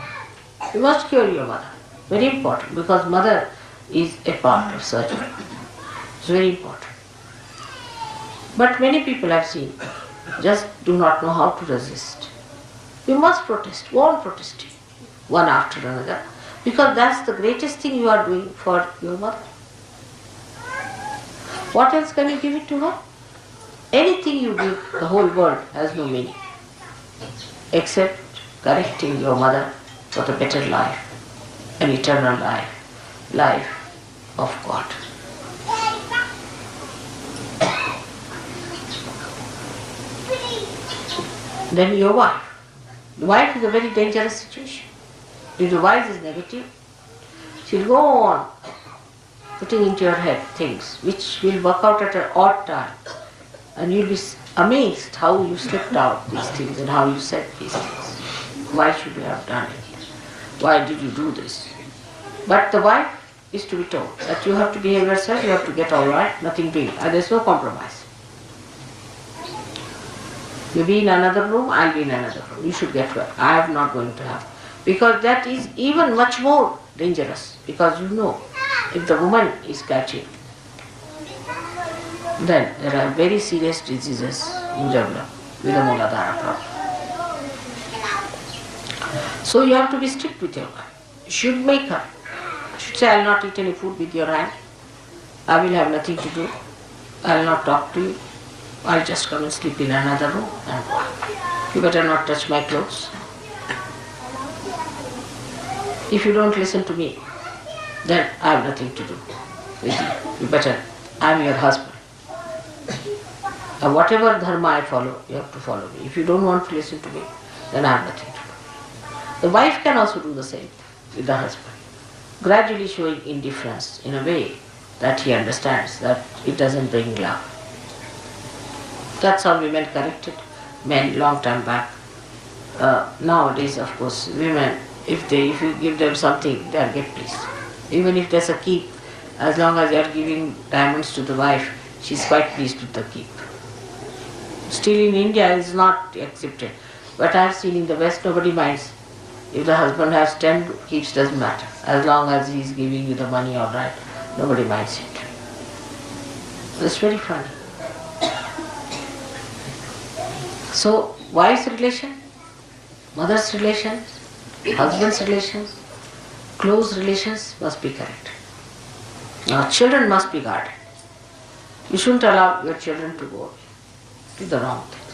You must cure your mother. Very important, because mother is a part of surgery. It's very important. But many people I've seen just do not know how to resist. You must protest. Go on protesting, one after another, because that's the greatest thing you are doing for your mother. What else can you give it to her? Anything you give the whole world has no meaning, except correcting your mother for the better life, an eternal life, life of God. Then your wife. The wife is a very dangerous situation. If the wife is negative, she'll go on putting into your head things which will work out at an odd time. And you'll be amazed how you slipped out these things and how you said these things. Why should you have done it? Why did you do this? But the wife is to be told that you have to behave yourself, you have to get all right, nothing doing, and there's no compromise. You be in another room, I'll be in another room. You should get well. I am not going to have. Because that is even much more dangerous. Because you know, if the woman is catching, then there are very serious diseases you develop with the Mooladhara problem. So you have to be strict with your wife. You should make her. You should say, I will not eat any food with your hand. I will have nothing to do. I will not talk to you. I'll just come and sleep in another room and go. You better not touch my clothes. If you don't listen to me, then I have nothing to do with you. You better, I am your husband. And whatever dharma I follow, you have to follow me. If you don't want to listen to me, then I have nothing to do. The wife can also do the same with the husband, gradually showing indifference in a way that he understands that it doesn't bring love. That's how women corrected men long time back. Nowadays, of course, women, if you give them something, they'll get pleased. Even if there's a keep, as long as you're giving diamonds to the wife, she's quite pleased with the keep. Still in India, it's not accepted. But I've seen in the West, nobody minds. If the husband has 10 keeps, doesn't matter. As long as he's giving you the money, all right, nobody minds it. It's very funny. So, wife's relation, mother's relations, husband's relations, close relations must be correct. Now, children must be guarded. You shouldn't allow your children to go to the wrong things.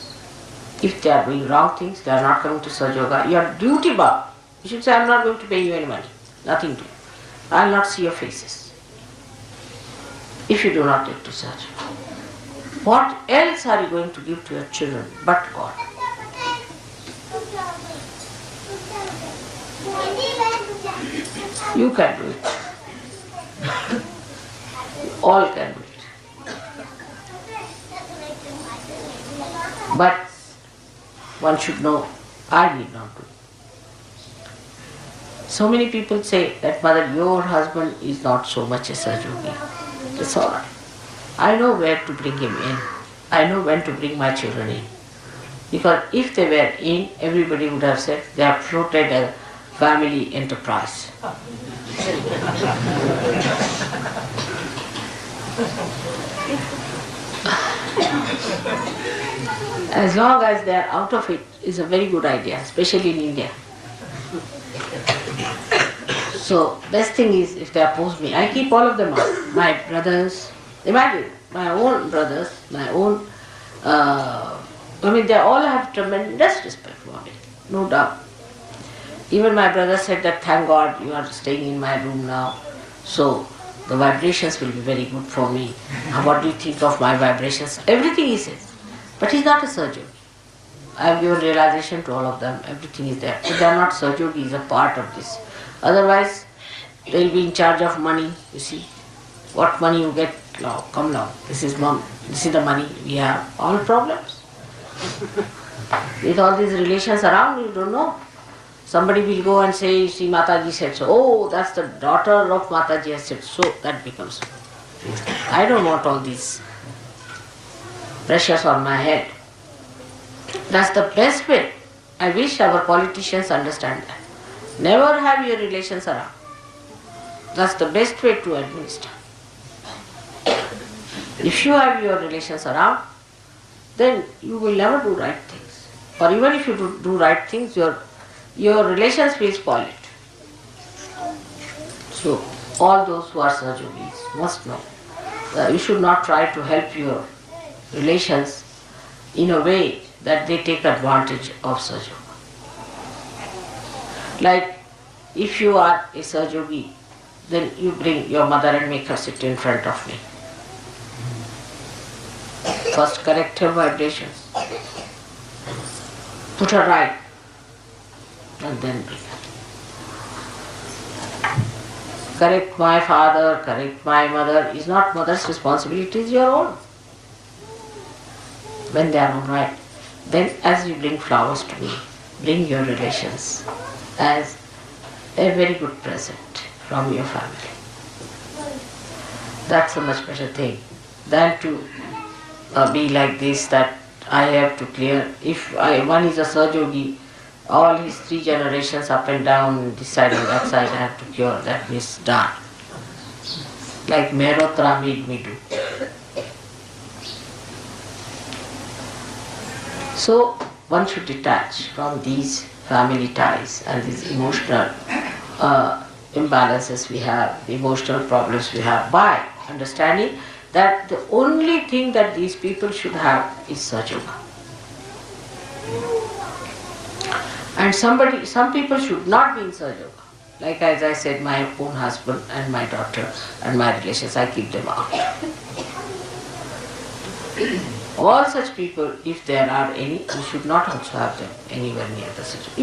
If they are doing wrong things, they are not coming to Sahaja Yoga, you are duty bound. You should say, I am not going to pay you any money. Nothing to do. I will not see your faces. If you do not take to Sahaja Yoga. What else are you going to give to your children but God? You can do it. All can do it. But one should know, I need not do it. So many people say that, Mother, your husband is not so much a Sahaja Yogi. It's all right. I know where to bring him in. I know when to bring my children in. Because if they were in, everybody would have said they have floated a family enterprise. As long as they are out of it is a very good idea, especially in India. So, best thing is if they oppose me, I keep all of them out. My brothers, imagine, my own brothers, my own, they all have tremendous respect for me, no doubt. Even my brother said that, thank God you are staying in my room now, so the vibrations will be very good for me. What do you think of my vibrations? Everything he says. But he's not a surgeon. I have given realization to all of them, everything is there. But they are not Sahaja Yogi, he is a part of this. Otherwise, they will be in charge of money, you see. What money you get, now, come now, this is the money, we have all problems. With all these relations around, you don't know. Somebody will go and say, see, Mataji said so. Oh, that's the daughter of Mataji has said so. That becomes. I don't want all these pressures on my head. That's the best way. I wish our politicians understand that. Never have your relations around. That's the best way to administer. If you have your relations around, then you will never do right things. Or even if you do right things, your relations will spoil it. So, all those who are Sahaja Yogis must know that you should not try to help your relations in a way that they take advantage of Sahaja Yoga. Like, if you are a Sahaja Yogi, then you bring your mother and make her sit in front of me. First correct her vibrations. Put her right. And then bring her. Correct my father, correct my mother is not mother's responsibility, it is your own. when they are all right, then as you bring flowers to me, bring your relations as a very good present from your family. That's a much better thing than to be like this, that I have to clear. If one is a Sahajogi, all his 3 generations up and down, this side and that side, I have to cure. That means done. Like Mehrotra made me do. So one should detach from these family ties and these emotional imbalances we have, the emotional problems we have, by understanding that the only thing that these people should have is Sahajoga. And some people should not be in Sahajoga. Like as I said, my own husband and my daughter and my relations, I keep them out. All such people, if there are any, you should not also have them anywhere near the Sahajoga.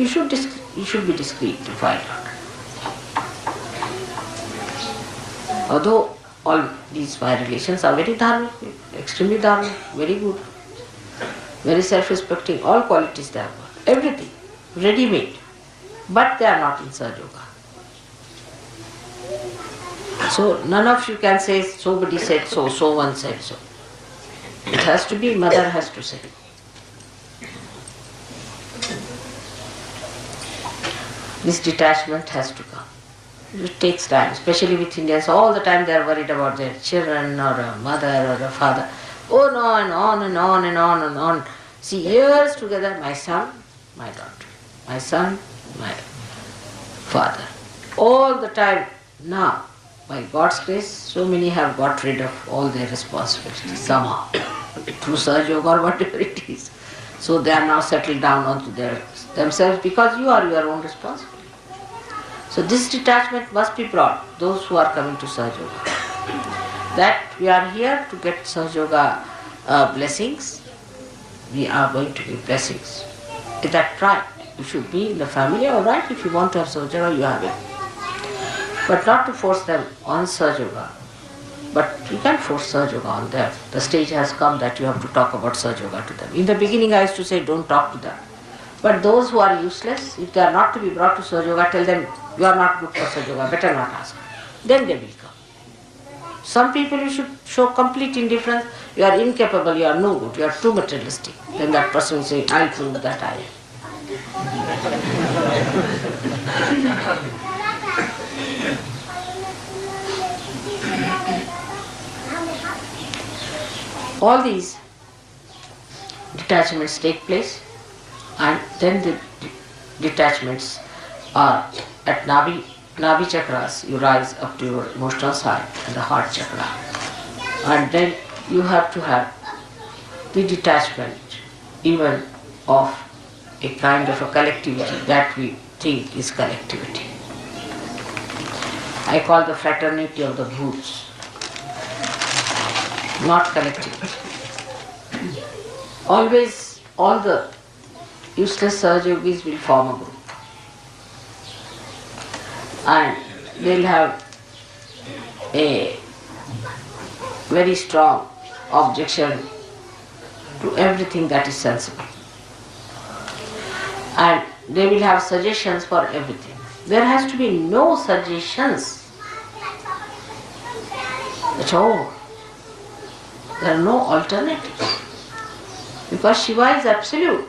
You should be discreet to find out. Although all these my relations are very dharmic, extremely dharmic, very good, very self-respecting, all qualities they have got, everything, ready-made, but they are not in Sahajoga. So none of you can say somebody said so, so one said so. It has to be, mother has to say. This detachment has to come. It takes time, especially with Indians. All the time they are worried about their children or a mother or a father. Oh no, and on and on and on and on. See, years together, my son, my daughter, my son, my father. All the time. Now, by God's grace, so many have got rid of all their responsibilities somehow, through Sahajoga or whatever it is. So they are now settled down onto themselves, because you are your own responsibility. So this detachment must be brought, those who are coming to Sahajoga. That we are here to get Sahajoga blessings, we are going to give blessings. Is that right? You should be in the family, all right, if you want to have Sahajoga, you have it. But not to force them on Sahajoga. But you can't force Sahajoga on them. The stage has come that you have to talk about Sahajoga to them. In the beginning I used to say, don't talk to them. But those who are useless, if they are not to be brought to Sahajoga, tell them, you are not good for Sahajoga, better not ask. Then they will come. Some people you should show complete indifference, you are incapable, you are no good, you are too materialistic. Then that person will say, I'll prove that I am. All these detachments take place, and then the detachments are at Nabi chakras. You rise up to your emotional side and the heart chakra, and then you have to have the detachment even of a kind of a collectivity that we think is collectivity. I call the fraternity of the bhoots, not collectivity. Always all the useless Sahajogis will form a group, and they'll have a very strong objection to everything that is sensible, and they will have suggestions for everything. There has to be no suggestions at all. There are no alternatives, because Shiva is absolute.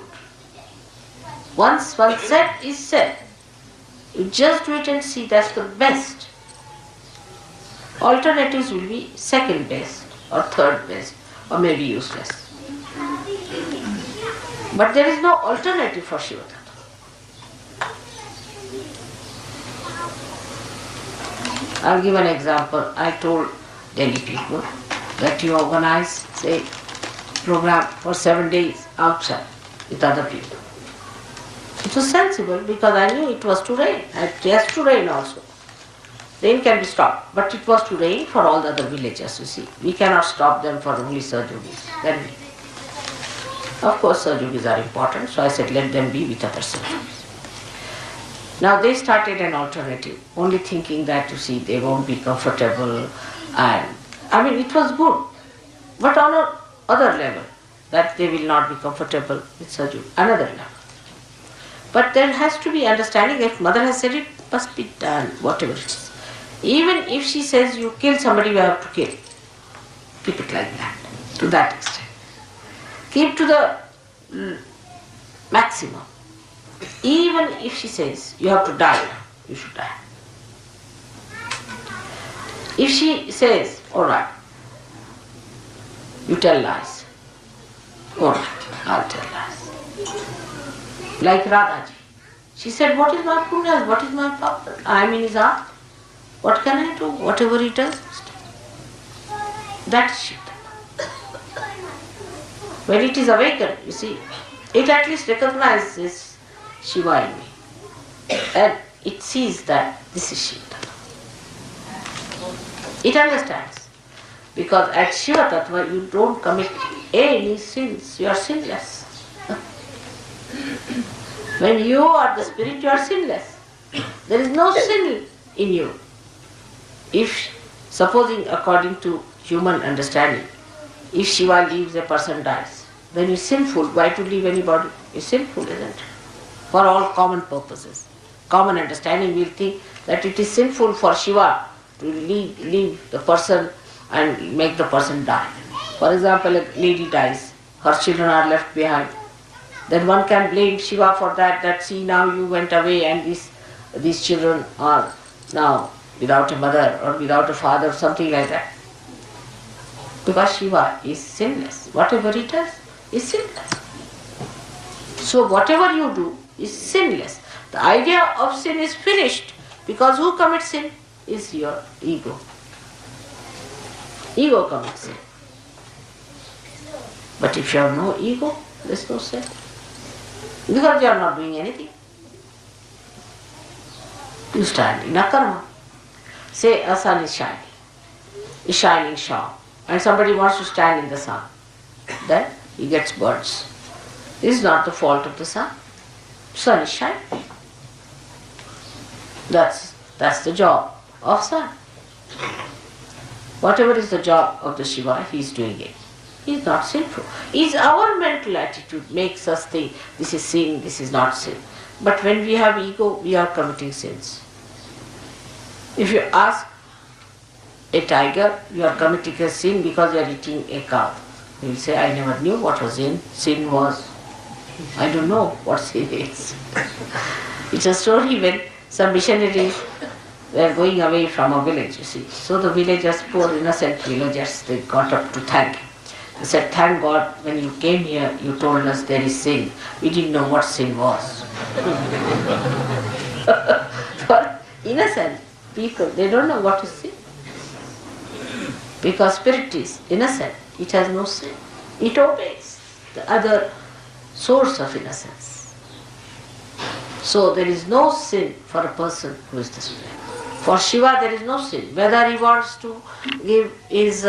Once one said is said. You just wait and see, that's the best. Alternatives will be second best or third best or maybe useless. But there is no alternative for Shiva Tattva. I'll give an example. I told Delhi people that you organize, say, program for 7 days outside with other people. It was sensible because I knew it was to rain. It has to rain also. Rain can be stopped, but it was to rain for all the other villages, you see. We cannot stop them for only Sahajogis. Then, of course, Sahajogis are important, so I said let them be with other Sahajogis. Now they started an alternative, only thinking that, you see, they won't be comfortable, and I mean it was good. But on another level, that they will not be comfortable with Saju. Another level. But there has to be understanding. If mother has said it, must be done, whatever it is. Even if she says you kill somebody, you have to kill. Keep it like that, to that extent. Keep to the maximum. Even if she says you have to die, you should die. If she says, all right, you tell lies, all right, I'll tell lies. Like Radhaji. She said, what is my punya? What is my papa? I am in his heart. What can I do? Whatever he does. That is Shiva. When it is awakened, you see, it at least recognizes Shiva in me. And it sees that this is Shiva. It understands. Because at Shiva Tattva you don't commit any sins. You are sinless. When you are the spirit, you are sinless. There is no sin in you. If, supposing according to human understanding, if Shiva leaves, a person dies, then it's sinful. Why to leave anybody? It's sinful, isn't it? For all common purposes. Common understanding will think that it is sinful for Shiva to leave the person and make the person die. For example, a lady dies, her children are left behind. Then one can blame Shiva for that see now you went away and these children are now without a mother or without a father, something like that. Because Shiva is sinless. Whatever he does is sinless. So whatever you do is sinless. The idea of sin is finished because who commits sin is your ego. Ego commits sin. But if you have no ego, there is no sin. Because you are not doing anything. You stand in a karma. Say a sun is shining sharp, and somebody wants to stand in the sun. Then he gets burns. This is not the fault of the sun. Sun is shining. That's the job of sun. Whatever is the job of the Shiva, he is doing it. He is not sinful. It's our mental attitude makes us think this is sin, this is not sin. But when we have ego, we are committing sins. If you ask a tiger, you are committing a sin because you are eating a cow. He will say, I never knew what was sin. Sin was, I don't know what sin is. It's a story when some missionaries were going away from a village, you see. So the villagers, poor innocent villagers, they got up to thank him. They said, thank God, when you came here, you told us there is sin. We didn't know what sin was. For innocent people, they don't know what is sin. Because spirit is innocent, it has no sin. It obeys the other source of innocence. So there is no sin for a person who is the spirit. For Shiva there is no sin. Whether he wants to give his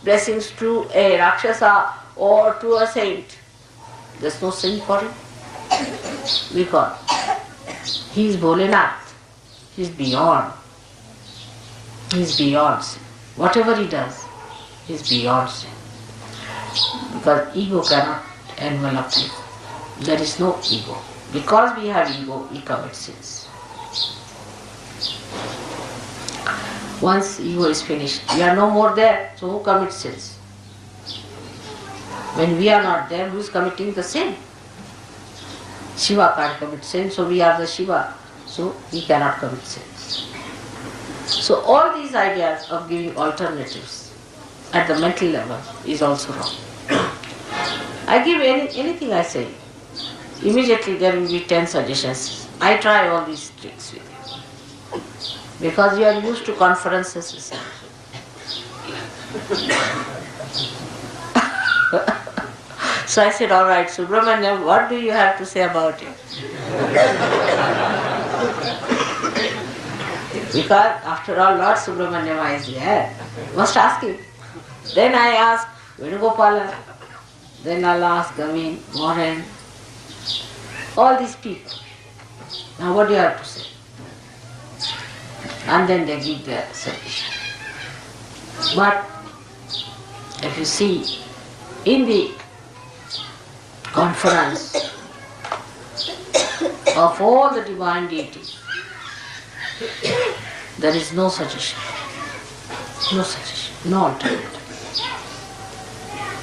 blessings to a Rakshasa or to a saint, there is no sin for him. Because he is Bholenath. He is beyond. He is beyond sin. Whatever he does, he is beyond sin. Because ego cannot envelop him. There is no ego. Because we have ego, we commit sins. Once ego is finished, we are no more there, so who commits sins? When we are not there, who is committing the sin? Shiva can't commit sin, so we are the Shiva, so he cannot commit sins. So all these ideas of giving alternatives at the mental level is also wrong. I give anything I say, immediately there will be 10 suggestions. I try all these tricks with you. Because you are used to conferences, you see. So I said, all right, Subramanyam, what do you have to say about it? Because after all, Lord Subramanyam is there. Must ask him. Then I ask Venugopala. Then I'll ask Gavin, Warren, all these people. Now what do you have to say? And then they give their solution. But if you see, in the conference of all the divine deities. There is no suggestion. No suggestion. No alternative.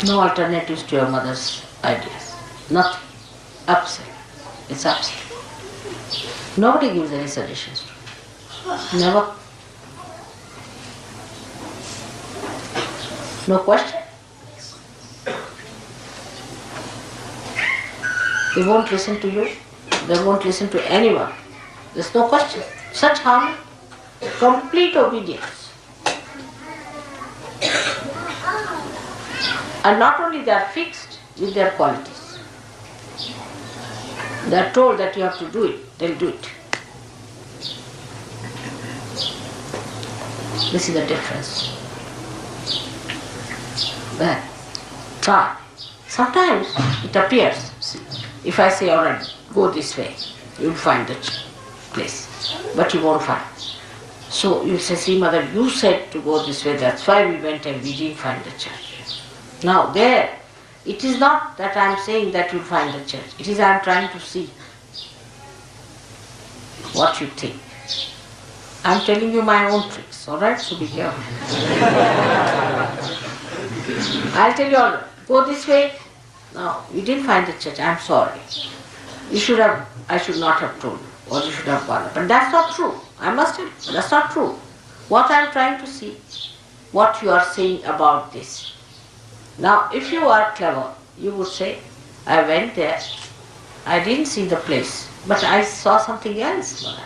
No alternatives to your mother's ideas. Nothing. Absolute. It's absolute. Nobody gives any suggestions to you. Never. No question. They won't listen to you. They won't listen to anyone. There's no question. Such harmony. Complete obedience. And not only they are fixed with their qualities. They are told that you have to do it. They'll do it. This is the difference. Then, try. Sometimes it appears. See, if I say, alright, go this way, you'll find the place. But you won't find. So you say, see mother, you said to go this way, that's why we went and we didn't find the church. Now there, it is not that I am saying that you'll find the church. It is I am trying to see what you think. I am telling you my own tricks, alright? So be careful. I'll tell you, alright, go this way. No, you didn't find the church, I am sorry. I should not have told you, or you should have gone. But that's not true. I must tell you, that's not true. What I am trying to see, what you are saying about this. Now, if you are clever, you would say, I went there, I didn't see the place, but I saw something else.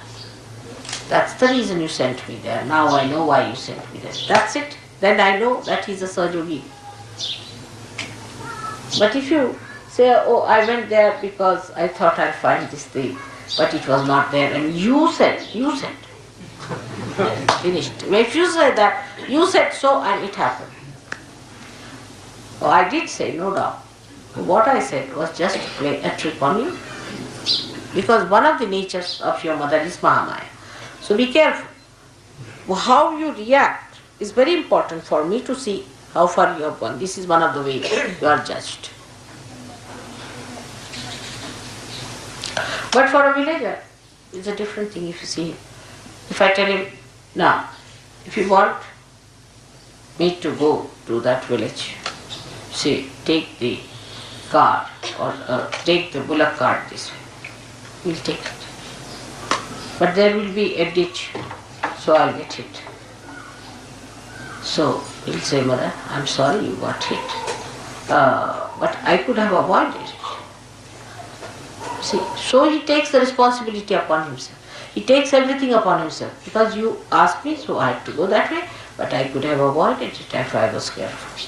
That's the reason you sent me there. Now I know why you sent me there. That's it. Then I know that he's a Sahajogi. But if you say, oh, I went there because I thought I'd find this thing, but it was not there, and you said. Finished. If you say that, you said so and it happened. Oh, I did say, no doubt. What I said was just to play a trick on you. Because one of the natures of your mother is Mahamaya. So be careful. How you react is very important for me to see how far you have gone. This is one of the ways you are judged. But for a villager, it's a different thing if you see him. If I tell him, now, if you want me to go to that village, say, take the cart or take the bullock cart this way, we'll take it. But there will be a ditch, so I'll get hit. So he'll say, Mother, I'm sorry you got hit, but I could have avoided it. See, so he takes the responsibility upon himself. He takes everything upon himself. Because you asked me, so I had to go that way, but I could have avoided it if I was careful.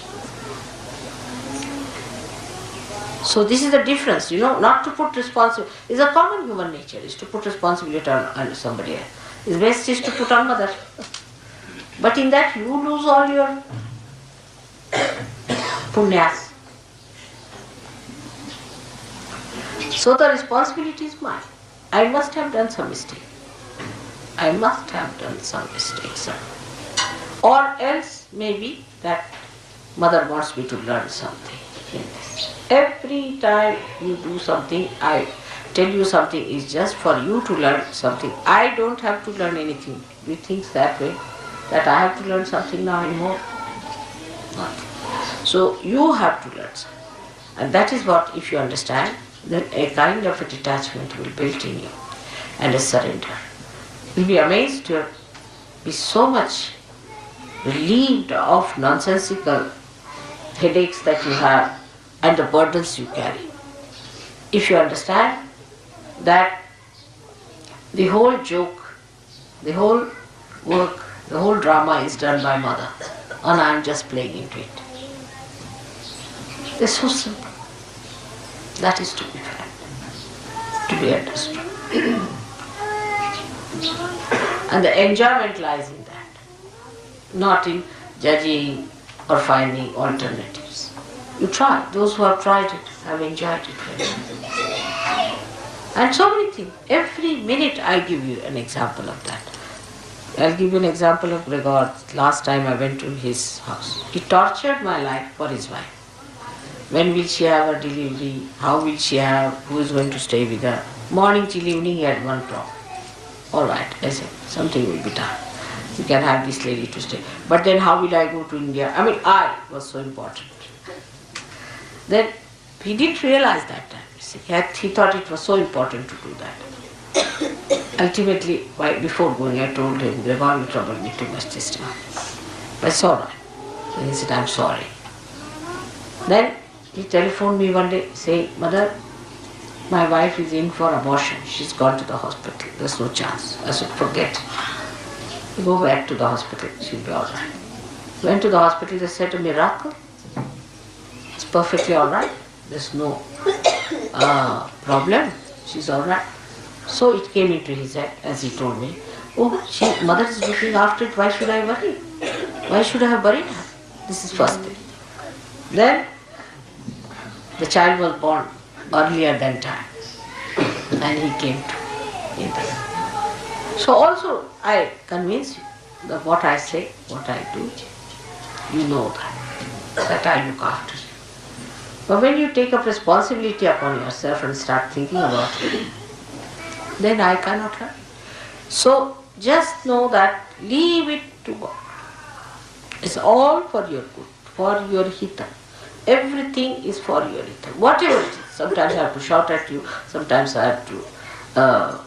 So this is the difference, not to put responsibility. It's a common human nature, is to put responsibility on somebody else. It's best is to put on mother. But in that you lose all your punyas. So the responsibility is mine. I must have done some mistake. I must have done some mistakes. Or else maybe that mother wants me to learn something in this. Every time you do something, I tell you something is just for you to learn something. I don't have to learn anything. You think that way, that I have to learn something now anymore? Not. So you have to learn something. And that is what, if you understand, then a kind of a detachment will build in you and a surrender. You'll be amazed to be so much relieved of nonsensical headaches that you have and the burdens you carry. If you understand that the whole joke, the whole work, the whole drama is done by mother and I am just playing into it. It's so simple. That is to be found, to be understood. And the enjoyment lies in that, not in judging or finding alternatives. You try. Those who have tried it have enjoyed it very much. And so many things. Every minute I give you an example of that. I'll give you an example of Gregor. Last time I went to his house. He tortured my life for his wife. When will she have her delivery? How will she have? Who is going to stay with her? Morning till evening he had one problem. All right, I said, something will be done. You can have this lady to stay. But then how will I go to India? I mean, I was so important. Then he didn't realize that time. You see. He thought it was so important to do that. Ultimately, before going, I told him, they're going to trouble me too much this time. But it's all right. And he said, I'm sorry. Then he telephoned me one day saying, Mother, my wife is in for abortion. She's gone to the hospital. There's no chance. I said, forget. You go back to the hospital. She'll be all right. Went to the hospital. They said a miracle. It's perfectly all right. There's no problem. She's all right. So it came into his head, as he told me, oh, mother is looking after it. Why should I worry? Why should I have buried her? This is first thing. Then the child was born earlier than time, and he came to India. So also I convince you that what I say, what I do, you know that I look after you. But when you take up responsibility upon yourself and start thinking about it, then I cannot help. So just know that leave it to God. It's all for your good, for your hita. Everything is for your hita. Whatever it is. Sometimes I have to shout at you, sometimes I have to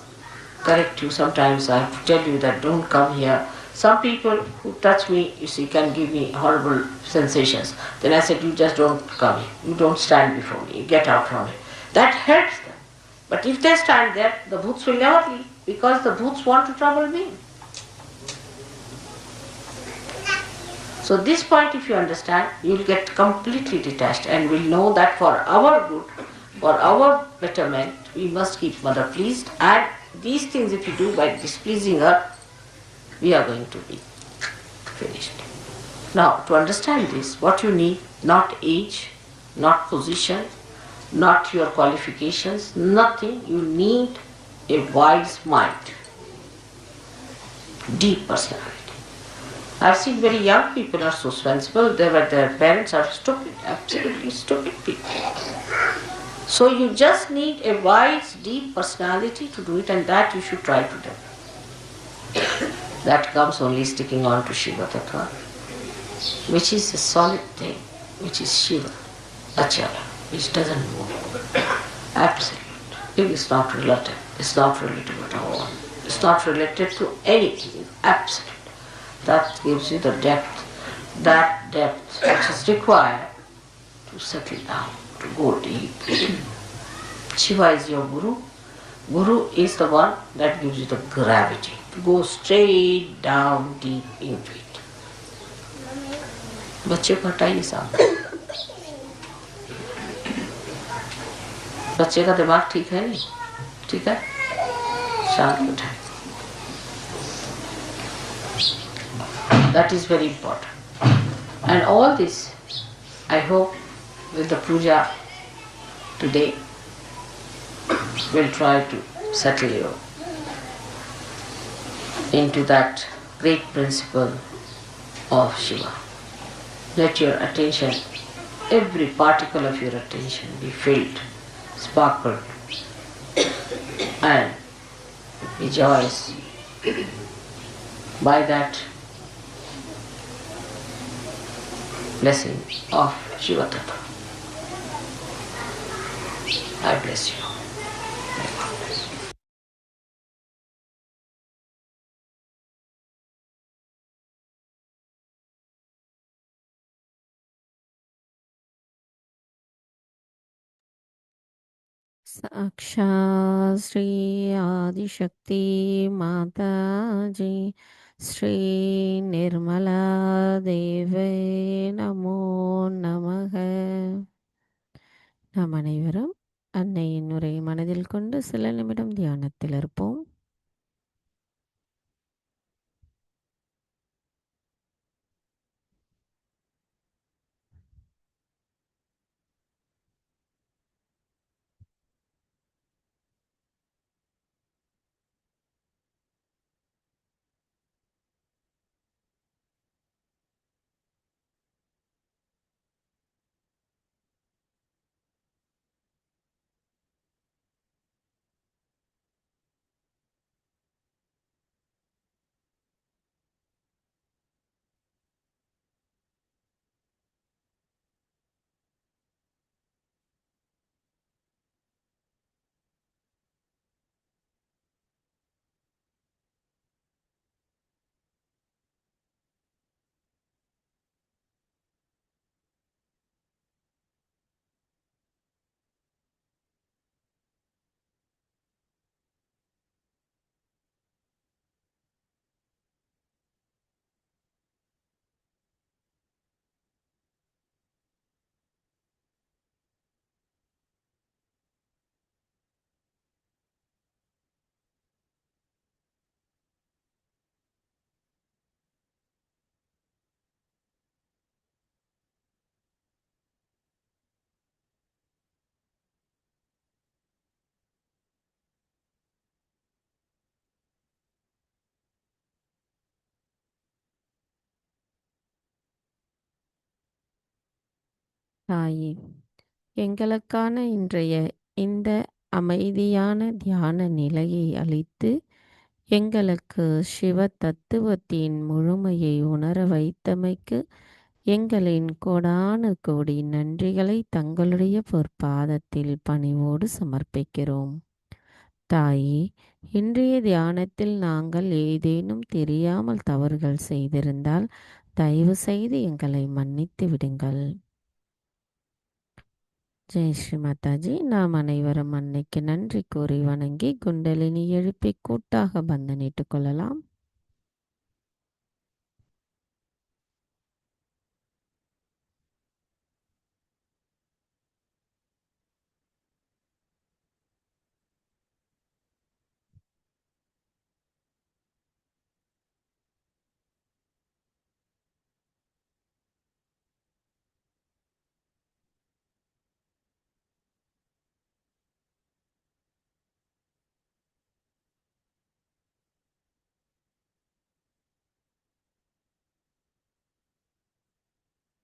correct you, sometimes I have to tell you that don't come here. Some people who touch me, you see, can give me horrible sensations. Then I said, you just don't come here. You don't stand before me. You get out from here. That helps them. But if they stand there, the bhoots will never leave, because the bhoots want to trouble me. So this point, if you understand, you will get completely detached and will know that for our good, for our betterment, we must keep mother pleased, and these things if you do by displeasing her, we are going to be finished. Now, to understand this, what you need, not age, not position, not your qualifications, nothing. You need a wise mind, deep personality. I've seen very young people are so sensible, their parents are stupid, absolutely stupid people. So you just need a wise, deep personality to do it, and that you should try to develop. That comes only sticking on to Shiva Tattva, which is a solid thing, which is Shiva, Achala, which doesn't move. Absolute. It is not relative. It's not relative at all. It's not related to anything. It's absolute. That gives you the depth, that depth which is required to settle down, to go deep. Shiva is your Guru. Guru is the one that gives you the gravity to go straight down deep into it. बच्चे को हटाइए साहब. बच्चे का दिमाग ठीक है नहीं? ठीक है? शांत उठाइए. That is very important. And all this, I hope, with the puja today, will try to settle you into that great principle of Shiva. Let your attention, every particle of your attention be filled, sparkled, and rejoice by that blessing of Shiva Tattva. I bless you. May God bless you. साक्षात् श्री आदिशक्ति माता जी ஸ்ரீ நிர்மலா தேவை நமோ நமக. நாம் அனைவரும் அன்னையின் உரை மனதில் கொண்டு சில நிமிடம் தியானத்தில் இருப்போம். தாயே, எங்களுக்கான இன்றைய இந்த அமைதியான தியான நிலையை அளித்து எங்களுக்கு சிவ தத்துவத்தின் முழுமையை உணர வைத்தமைக்கு எங்களின் கோடானு கோடி நன்றிகளை தங்களுடைய பொற்பாதத்தில் பணிவோடு சமர்ப்பிக்கிறோம். தாயே, இன்றைய தியானத்தில் நாங்கள் ஏதேனும் தெரியாமல் தவறுகள் செய்திருந்தால் தயவு செய்து எங்களை மன்னித்து விடுங்கள். ஜெய் ஸ்ரீ மாதாஜி. நாம் அனைவரும் அன்னைக்கு நன்றி கூறி வணங்கி குண்டலினி எழுப்பி கூட்டாக பந்தனிட்டுக் கொள்ளலாம்.